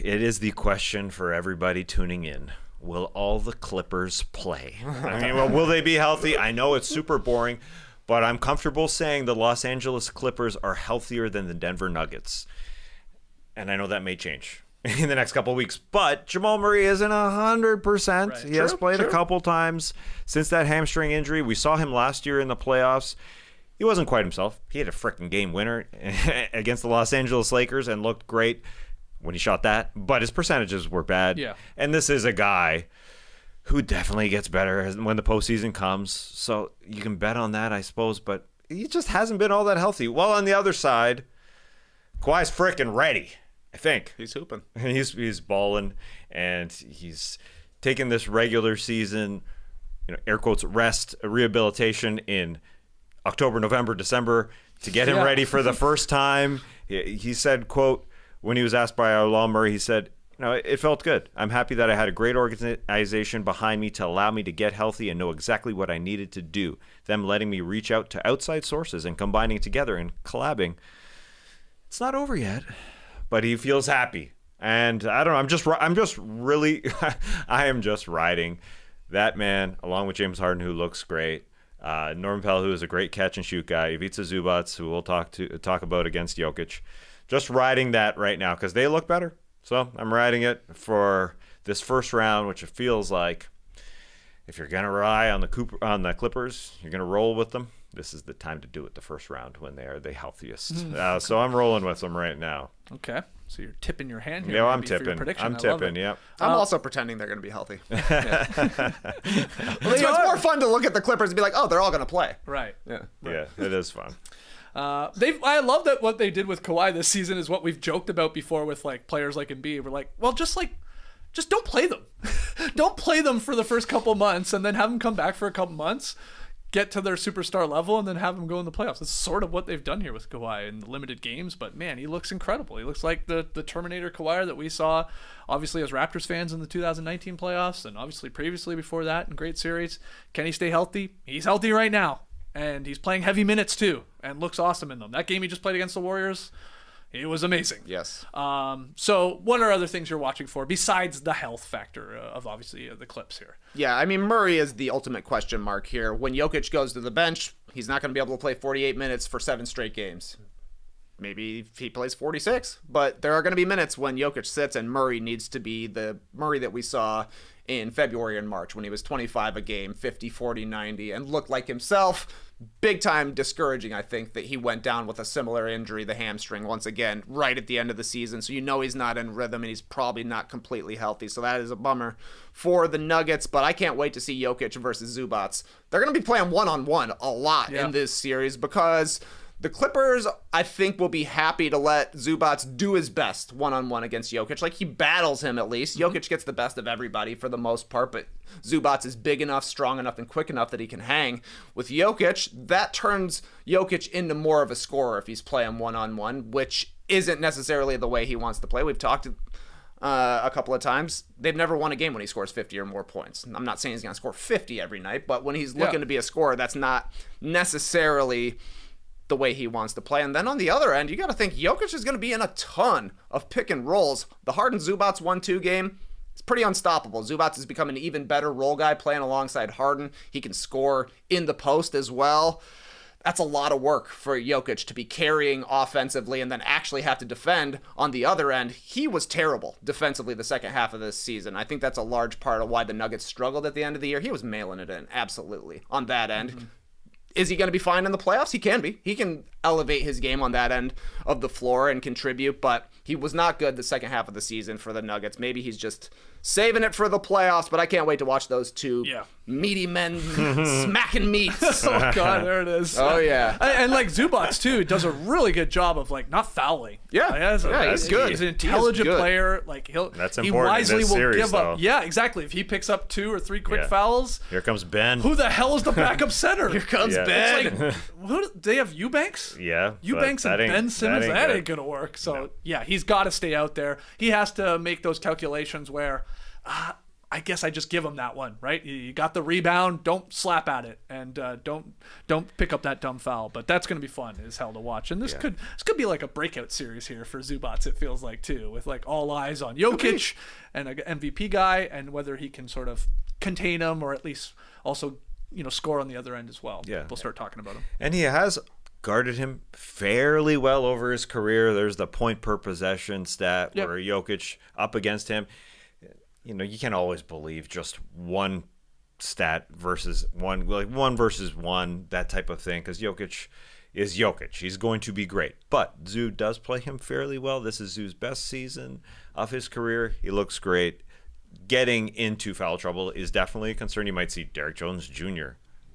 It is the question for everybody tuning in. Will all the Clippers play? I mean, well, will they be healthy? I know it's super boring, but I'm comfortable saying the Los Angeles Clippers are healthier than the Denver Nuggets. And I know that may change in the next couple of weeks, but Jamal Murray isn't 100%. Right. He has True, played true. a couple times since that hamstring injury. We saw him last year in the playoffs. He wasn't quite himself. He had a freaking game winner against the Los Angeles Lakers and looked great when he shot that, but his percentages were bad. Yeah. And this is a guy who definitely gets better when the postseason comes. So you can bet on that, I suppose, but he just hasn't been all that healthy. Well, on the other side, Kawhi's freaking ready, I think. He's hooping. He's balling, and he's taking this regular season, air quotes, rest, rehabilitation in October, November, December to get him Yeah. ready for the first time. He said, quote, when he was asked by Jamal Murray, he said, it felt good. I'm happy that I had a great organization behind me to allow me to get healthy and know exactly what I needed to do. Them letting me reach out to outside sources and combining together and collabing. It's not over yet, but he feels happy. And I don't know. I'm just really, I am just riding that man along with James Harden, who looks great. Norman Powell, who is a great catch and shoot guy. Ivica Zubac, who we'll talk about against Jokic. Just riding that right now because they look better. So I'm riding it for this first round, which it feels like if you're gonna rely on the Clippers, you're gonna roll with them. This is the time to do it. The first round when they are the healthiest. So I'm rolling with them right now. Okay. So you're tipping your hand here. Yeah, I'm maybe, for your tipping. prediction. I'm I love tipping. it. Yep. I'm also pretending they're going to be healthy. It's more fun to look at the Clippers and be like, oh, they're all going to play. Right. Yeah. Yeah, it is fun. I love that what they did with Kawhi this season is what we've joked about before with like players like Embiid. We're like, well, just don't play them. Don't play them for the first couple months and then have them come back for a couple months, get to their superstar level, and then have them go in the playoffs. That's sort of what they've done here with Kawhi in limited games. But man, he looks incredible. He looks like the Terminator Kawhi that we saw, obviously as Raptors fans in the 2019 playoffs, and obviously previously before that in great series. Can he stay healthy? He's healthy right now, and he's playing heavy minutes too, and looks awesome in them. That game he just played against the Warriors, it was amazing. Yes. So what are other things you're watching for besides the health factor of obviously the Clips here? Yeah, I mean, Murray is the ultimate question mark here. When Jokic goes to the bench, he's not going to be able to play 48 minutes for 7 straight games. Maybe he plays 46, but there are going to be minutes when Jokic sits, and Murray needs to be the Murray that we saw in February and March when he was 25 a game, 50, 40, 90, and looked like himself. Big time discouraging, I think, that he went down with a similar injury, the hamstring, once again, right at the end of the season. So you know he's not in rhythm and he's probably not completely healthy. So that is a bummer for the Nuggets. But I can't wait to see Jokic versus Zubac. They're going to be playing one-on-one a lot in this series because the Clippers, I think, will be happy to let Zubac do his best one-on-one against Jokic. Like, he battles him at least. Jokic gets the best of everybody for the most part, but Zubac is big enough, strong enough, and quick enough that he can hang with Jokic. That turns Jokic into more of a scorer if he's playing one-on-one, which isn't necessarily the way he wants to play. We've talked a couple of times. They've never won a game when he scores 50 or more points. I'm not saying he's going to score 50 every night, but when he's looking to be a scorer, that's not necessarily the way he wants to play. And then on the other end, you got to think Jokic is going to be in a ton of pick and rolls. The Harden-Zubac 1-2 game, it's pretty unstoppable. Zubac has become an even better role guy playing alongside Harden. He can score in the post as well. That's a lot of work for Jokic to be carrying offensively and then actually have to defend on the other end. He was terrible defensively the second half of this season. I think that's a large part of why the Nuggets struggled at the end of the year. He was mailing it in, absolutely, on that end. Mm-hmm. Is he going to be fine in the playoffs? He can be. He can elevate his game on that end of the floor and contribute, but he was not good the second half of the season for the Nuggets. Maybe he's just saving it for the playoffs, but I can't wait to watch those two meaty men smacking meats. Oh, God, there it is. Oh, yeah. And like Zubac, too, does a really good job of like not fouling. Yeah, he's good. He's an intelligent player. Like That's important he wisely in this will series, give though. up. Yeah, exactly. If he picks up 2 or 3 quick fouls, here comes Ben. who the hell is the backup center? Here comes Ben. It's like, do they have Eubanks? Yeah, Eubanks and Ben Simmons. That ain't gonna work. So No. yeah, he's got to stay out there. He has to make those calculations where. I guess I just give him that one, right? You got the rebound, don't slap at it, and don't pick up that dumb foul. But that's going to be fun as hell to watch. And this could be like a breakout series here for Zubac. It feels like too, with like all eyes on Jokic and an MVP guy, and whether he can sort of contain him or at least also score on the other end as well. Yeah, we'll start talking about him. And he has guarded him fairly well over his career. There's the point per possession stat where Jokic up against him. You can't always believe just one stat versus one, like 1 versus 1, that type of thing, because Jokic is Jokic. He's going to be great. But Zoo does play him fairly well. This is Zoo's best season of his career. He looks great. Getting into foul trouble is definitely a concern. You might see Derrick Jones Jr.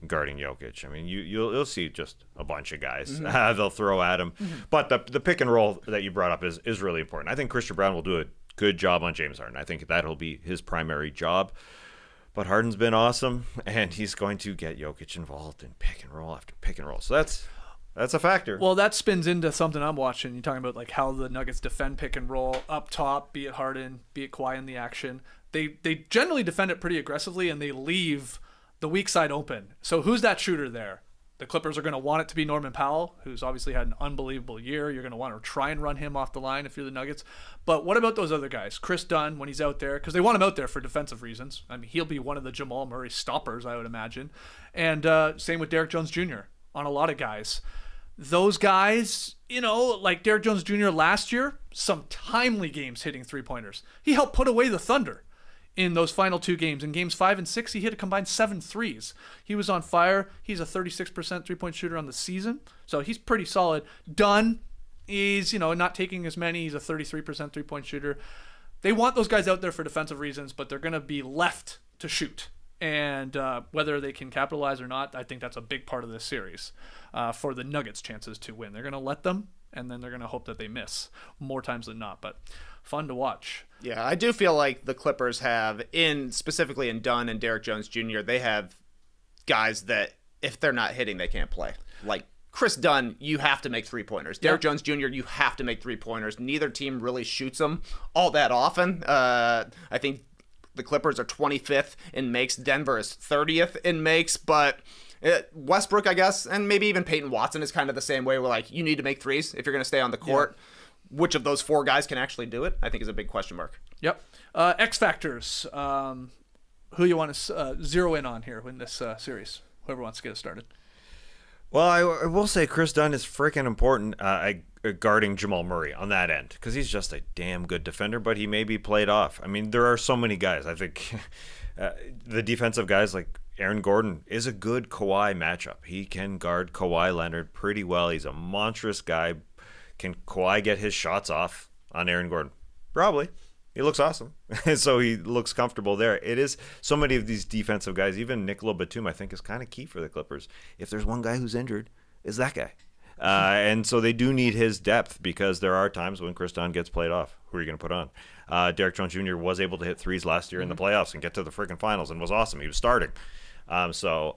guarding Jokic. I mean, you'll see just a bunch of guys they'll throw at him. Mm-hmm. But the pick and roll that you brought up is really important. I think Christian Brown will do a good job on James Harden. I think that'll be his primary job. But Harden's been awesome, and he's going to get Jokic involved in pick and roll after pick and roll. So that's a factor. Well, that spins into something I'm watching. You're talking about like how the Nuggets defend pick and roll up top, be it Harden, be it Kawhi in the action. They generally defend it pretty aggressively, and they leave the weak side open. So who's that shooter there? The Clippers are going to want it to be Norman Powell, who's obviously had an unbelievable year. You're going to want to try and run him off the line if you're the Nuggets. But what about those other guys? Chris Dunn, when he's out there, because they want him out there for defensive reasons. I mean, he'll be one of the Jamal Murray stoppers, I would imagine. And same with Derrick Jones Jr. on a lot of guys. Those guys, like Derrick Jones Jr. last year, some timely games hitting three-pointers. He helped put away the Thunder in those final 2 games. In games 5 and 6, he hit a combined 7 threes. He was on fire. He's a 36% three-point shooter on the season, so he's pretty solid. Dunn is, not taking as many. He's a 33% three-point shooter. They want those guys out there for defensive reasons, but they're going to be left to shoot. And whether they can capitalize or not, I think that's a big part of this series for the Nuggets' chances to win. They're going to let them, and then they're going to hope that they miss more times than not. But fun to watch. Yeah, I do feel like the Clippers have, specifically in Dunn and Derrick Jones Jr., they have guys that if they're not hitting, they can't play. Like Chris Dunn, you have to make three-pointers. Derrick Jones Jr., you have to make three-pointers. Neither team really shoots them all that often. I think the Clippers are 25th in makes. Denver is 30th in makes, but Westbrook, I guess, and maybe even Peyton Watson is kind of the same way. We're like, you need to make threes if you're going to stay on the court. Yeah. Which of those 4 guys can actually do it, I think, is a big question mark. Yep. X factors. Who you want to zero in on here in this series? Whoever wants to get us started. Well, I will say Chris Dunn is freaking important guarding Jamal Murray on that end because he's just a damn good defender, but he may be played off. I mean, there are so many guys. I think the defensive guys like Aaron Gordon is a good Kawhi matchup. He can guard Kawhi Leonard pretty well. He's a monstrous guy. Can Kawhi get his shots off on Aaron Gordon? Probably. He looks awesome. So he looks comfortable there. It is so many of these defensive guys, even Nicola Batum, I think is kind of key for the Clippers. If there's one guy who's injured, is that guy. And so they do need his depth because there are times when Chris Dunn gets played off. Who are you going to put on? Derrick Jones Jr. was able to hit threes last year in the playoffs and get to the freaking finals and was awesome. He was starting. So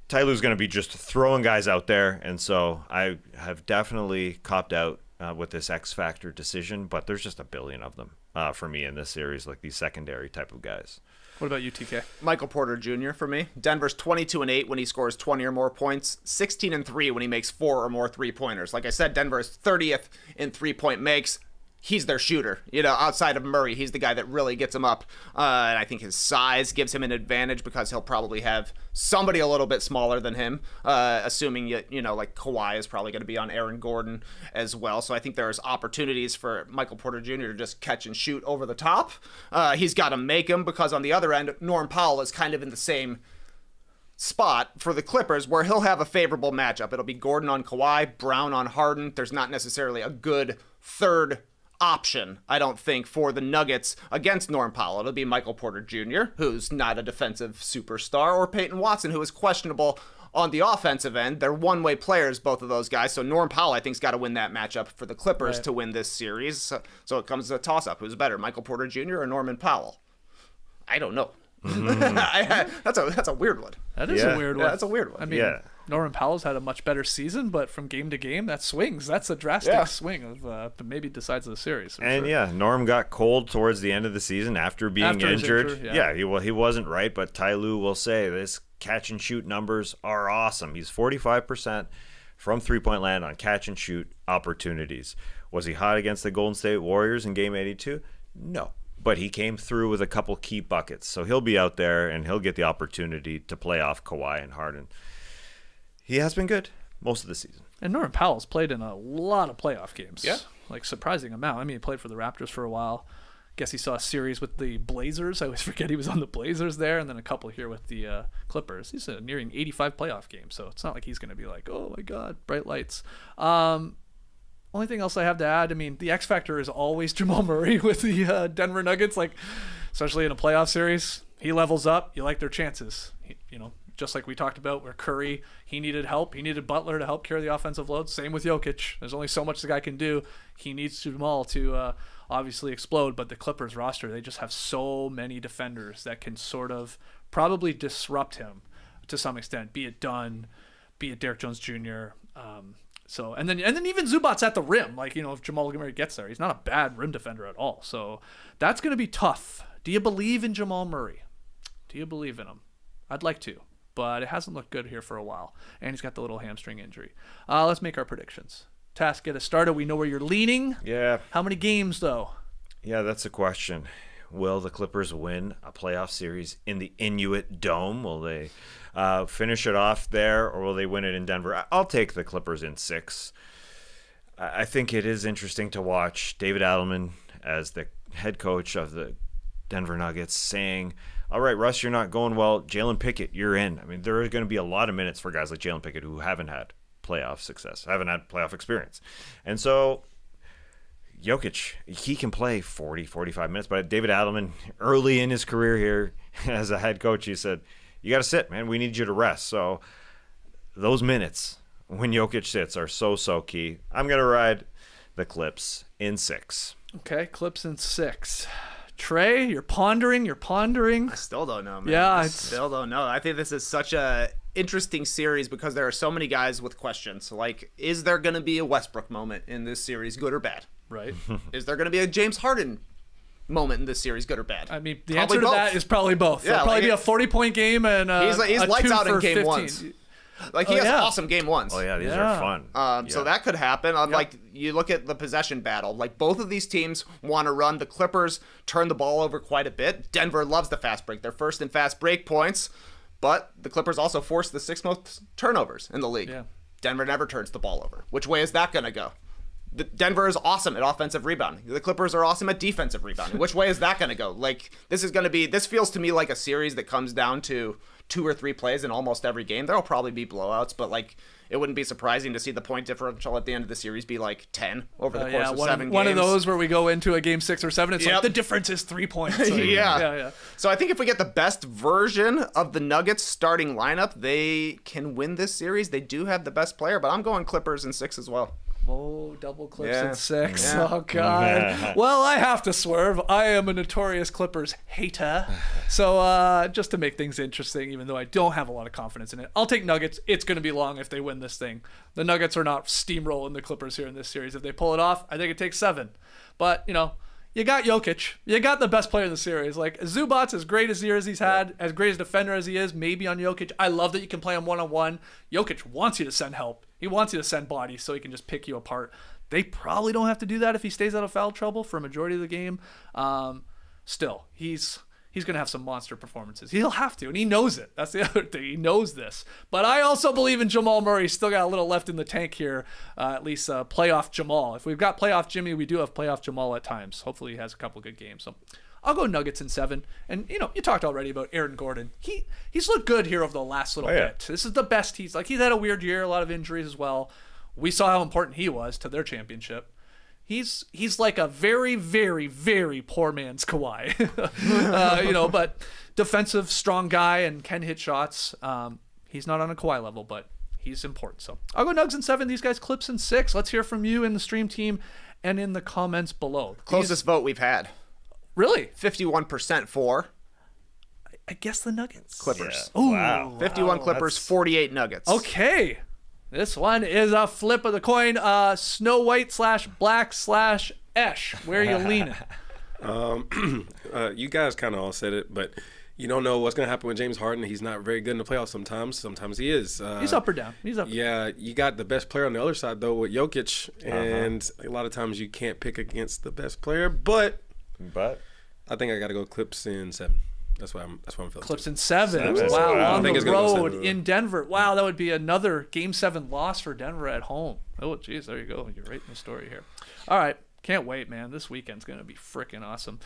Ty Lue's going to be just throwing guys out there, and so I have definitely copped out with this X Factor decision, but there's just a billion of them for me in this series, like these secondary type of guys. What about you, TK? Michael Porter Jr. for me. Denver's 22-8 when he scores 20 or more points, 16-3 when he makes 4 or more three-pointers. Like I said, Denver's 30th in three-point makes. He's their shooter. Outside of Murray, he's the guy that really gets him up. And I think his size gives him an advantage because he'll probably have somebody a little bit smaller than him, assuming, like Kawhi is probably going to be on Aaron Gordon as well. So I think there's opportunities for Michael Porter Jr. to just catch and shoot over the top. He's got to make them because on the other end, Norm Powell is kind of in the same spot for the Clippers where he'll have a favorable matchup. It'll be Gordon on Kawhi, Brown on Harden. There's not necessarily a good third option, I don't think, for the Nuggets against Norm Powell. It'll be Michael Porter Jr., who's not a defensive superstar, or Peyton Watson, who is questionable on the offensive end. They're one-way players, both of those guys. So Norm Powell, I think, has got to win that matchup for the Clippers to win this series. So it comes to a toss-up. Who's better, Michael Porter Jr. or Norman Powell? I don't know. That's a weird one. That is a weird one. Yeah, that's a weird one. I mean, Norman Powell's had a much better season, but from game to game, that swings. That's a drastic swing of maybe decides the series. And Norm got cold towards the end of the season after being injured. He wasn't right, but Ty Lue will say this catch and shoot numbers are awesome. He's 45% from three-point land on catch and shoot opportunities. Was he hot against the Golden State Warriors in Game 82? No. But he came through with a couple key buckets. So he'll be out there, and he'll get the opportunity to play off Kawhi and Harden. He has been good most of the season. And Norman Powell's played in a lot of playoff games. Yeah. Like, surprising amount. I mean, he played for the Raptors for a while. Guess he saw a series with the Blazers. I always forget he was on the Blazers there, and then a couple here with the Clippers. He's nearing 85 playoff games, so it's not like he's going to be like, oh, my God, bright lights. Only thing else I have to add, I mean, the X factor is always Jamal Murray with the Denver Nuggets, like especially in a playoff series. He levels up. You like their chances. Just like we talked about where Curry, he needed help. He needed Butler to help carry the offensive load. Same with Jokic. There's only so much the guy can do. He needs Jamal to obviously explode. But the Clippers roster, they just have so many defenders that can sort of probably disrupt him to some extent, be it Dunn, be it Derrick Jones Jr., and then even Zubac's at the rim. Like, if Jamal Murray gets there, he's not a bad rim defender at all. So that's going to be tough. Do you believe in Jamal Murray? Do you believe in him? I'd like to. but it hasn't looked good here for a while. And he's got the little hamstring injury. Let's make our predictions. Task, get us started. We know where you're leaning. Yeah. How many games, though? Yeah, that's the question. Will the Clippers win a playoff series in the Inuit Dome? Will they finish it off there, or will they win it in Denver? I'll take the Clippers in 6. I think it is interesting to watch David Adelman as the head coach of the Denver Nuggets saying, all right, Russ, you're not going well. Jalen Pickett, you're in. I mean, there are going to be a lot of minutes for guys like Jalen Pickett who haven't had playoff success, haven't had playoff experience. And so Jokic, he can play 40, 45 minutes. But David Adelman, early in his career here as a head coach, he said, you got to sit, man. We need you to rest. So those minutes when Jokic sits are so key. I'm going to ride the Clips in 6. Okay, Clips in 6. Trae, you're pondering. I still don't know, man. Yeah, I still don't know. I think this is such a interesting series because there are so many guys with questions. Like, is there going to be a Westbrook moment in this series, good or bad? Right. Is there going to be a James Harden moment in this series, good or bad? I mean, the Probably answer to both. that is probably both. Yeah, It'll probably like be a 40-point game and he's a lights 2 out in for game 15. ones. Like, he has awesome game ones. Oh, yeah, these Yeah. are fun. So that could happen. Like, you look at the possession battle. Like, both of these teams want to run. The Clippers turn the ball over quite a bit. Denver loves the fast break. They're first in fast break points. But the Clippers also force the 6th most turnovers in the league. Yeah. Denver never turns the ball over. Which way is that going to go? Denver is awesome at offensive rebounding. The Clippers are awesome at defensive rebounding. Which way is that going to go? Like, this feels to me like a series that comes down to 2 or 3 plays in almost every game. There'll probably be blowouts, but like, it wouldn't be surprising to see the point differential at the end of the series be like 10 over the course of 7 games. One of those where we go into a game 6 or 7. It's Yep. like the difference is 3 points. Like, yeah. So I think if we get the best version of the Nuggets starting lineup, they can win this series. They do have the best player, but I'm going Clippers in 6 as well. Oh, double Clips Yeah. in 6. Yeah. Oh, God. Well, I have to swerve. I am a notorious Clippers hater. So just to make things interesting, even though I don't have a lot of confidence in it, I'll take Nuggets. It's going to be long if they win this thing. The Nuggets are not steamrolling the Clippers here in this series. If they pull it off, I think it takes 7. But, you got Jokic. You got the best player in the series. Like, Zubac's as great as years he's had, as great as defender as he is, maybe on Jokic. I love that you can play him one-on-one. Jokic wants you to send help. He wants you to send bodies so he can just pick you apart. They probably don't have to do that if he stays out of foul trouble for a majority of the game. Still, he's going to have some monster performances. He'll have to, and he knows it. That's the other thing. He knows this. But I also believe in Jamal Murray. He's still got a little left in the tank here, at least playoff Jamal. If we've got playoff Jimmy, we do have playoff Jamal at times. Hopefully he has a couple good games. So I'll go Nuggets in 7. And, you talked already about Aaron Gordon. He's looked good here over the last little bit. This is the best he's had a weird year, a lot of injuries as well. We saw how important he was to their championship. He's like a very, very, very poor man's Kawhi, but defensive, strong guy and can hit shots. He's not on a Kawhi level, but he's important. So I'll go Nugs in 7. These guys Clips in 6. Let's hear from you in the stream team and in the comments below. Closest vote we've had. Really? 51% for I guess the Nuggets. Clippers. Ooh, Wow. 51 Clippers, 48 Nuggets. Okay. This one is a flip of the coin. Snow White / Black / Esh. Where are you leaning? You guys kind of all said it, but you don't know what's going to happen with James Harden. He's not very good in the playoffs sometimes. Sometimes he is. He's up or down. He's up. Yeah, you got the best player on the other side, though, with Jokic. And a lot of times you can't pick against the best player. But I think I got to go Clips in 7. That's what I'm feeling. Clips in 7. Seven. Wow, Wow. on I think the it's gonna go road 7. in Denver. Wow, that would be another Game 7 loss for Denver at home. Oh, geez, there you go. You're right in the story here. All right, can't wait, man. This weekend's going to be freaking awesome.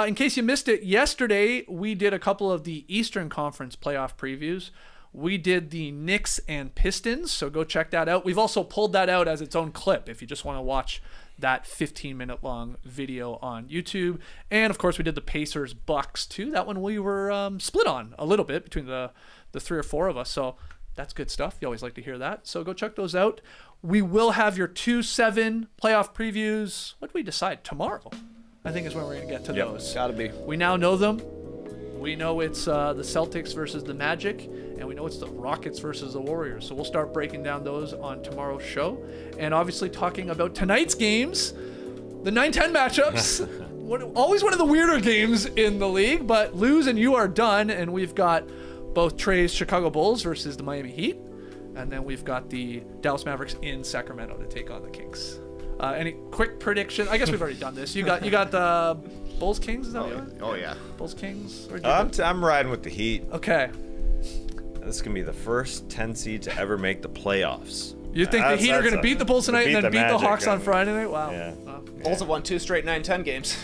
In case you missed it, yesterday we did a couple of the Eastern Conference playoff previews. We did the Knicks and Pistons, so go check that out. We've also pulled that out as its own clip if you just want to watch that 15-minute long video on YouTube. And of course we did the Pacers Bucks too. That one we were split on a little bit between the 3 or 4 of us. So that's good stuff. You always like to hear that. So go check those out. We will have your 2-7 playoff previews. What do we decide? Tomorrow, I think, is when we're going to get to those. Gotta be. We now know them. We know it's the Celtics versus the Magic, and we know it's the Rockets versus the Warriors. So we'll start breaking down those on tomorrow's show. And obviously talking about tonight's games, the 9-10 matchups. Always one of the weirder games in the league, but lose and you are done. And we've got both Trae's Chicago Bulls versus the Miami Heat. And then we've got the Dallas Mavericks in Sacramento to take on the Kings. Any quick prediction? I guess we've already done this. You got the Bulls Kings? Is that what you want? Oh yeah. Bulls Kings? I'm riding with the Heat. Okay. This is going to be the first 10 seed to ever make the playoffs. You think the Heat are going to beat the Bulls tonight and then beat the Hawks on Magic. Friday night? Wow. Yeah. Bulls have won 2 straight 9-10 games.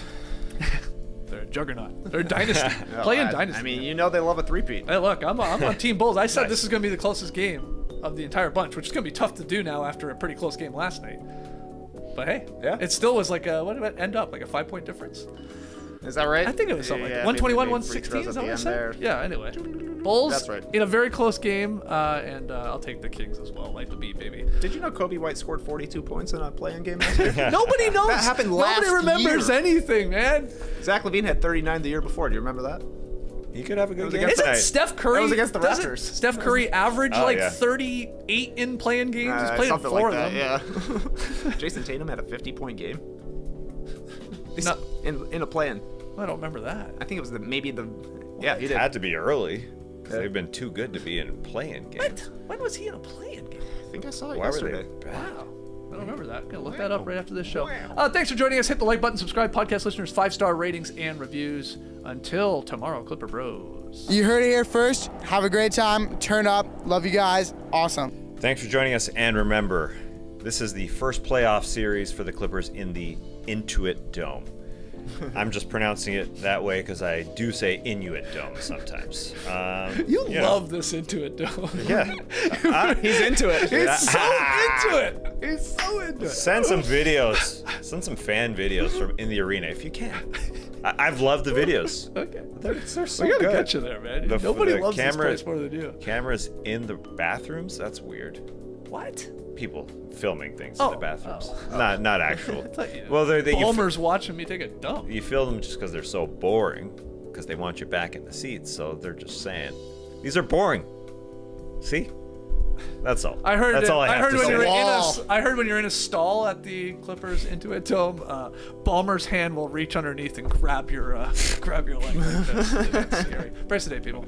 They're a juggernaut. They're a dynasty. Playing dynasty. I mean, you know they love a three-peat. Hey, look, I'm on Team Bulls. I said this is going to be the closest game of the entire bunch, which is going to be tough to do now after a pretty close game last night. But hey, it still was like what did it end up? Like a 5-point difference? Is that right? I think it was something like that. maybe 121, they made free 116, throws is that at what I the said? end there. Yeah, anyway. Bulls That's right. in a very close game, and I'll take the Kings as well. Like the beat, baby. Did you know Kobe White scored 42 points in a play-in game last year? Nobody knows. That happened last Nobody remembers year. anything, man. Zach LaVine had 39 the year before. Do you remember that? He could have a good was game against tonight. Isn't Steph Curry? That was against the doesn't Raptors. Steph Curry average Oh, like yeah. 38 in playing games? He's played in something 4 like of that, them. yeah. Jason Tatum had a 50-point game. No. In a play-in. I don't remember that. I think it was yeah, he It did. had to be early. 'Cause they've been too good to be in playing games. When was he in a playing game? I think I saw it Why were yesterday. they bad? Wow. I don't remember that. Gonna look that up right after this show. Thanks for joining us. Hit the like button, subscribe, podcast listeners, 5-star ratings and reviews. Until tomorrow, Clipper Bros. You heard it here first. Have a great time. Turn up. Love you guys. Awesome. Thanks for joining us, and remember, this is the first playoff series for the Clippers in the Intuit Dome. I'm just pronouncing it that way because I do say Inuit Dome sometimes. You know. love this Intuit Dome. Yeah. He's into it. He's so into it. He's so into it. Send some videos. Send some fan videos from in the arena if you can. I've loved the videos. Okay. They're so We gotta good. get you there, man. The- Nobody the loves this camera- place more than you. Cameras in the bathrooms? That's weird. What? People filming things Oh, in the bathrooms. oh. Not actual. thought you- Well, you Ballmer's watching me take a dump. you film them just because they're so boring, because they want you back in the seats. So they're just saying, these are boring. See? That's all. I heard. That's all I have to when say. you're Wall. I heard when you're in a stall at the Clippers Intuit Dome, Ballmer's hand will reach underneath and grab your leg. Like this. It's scary. Press today, people.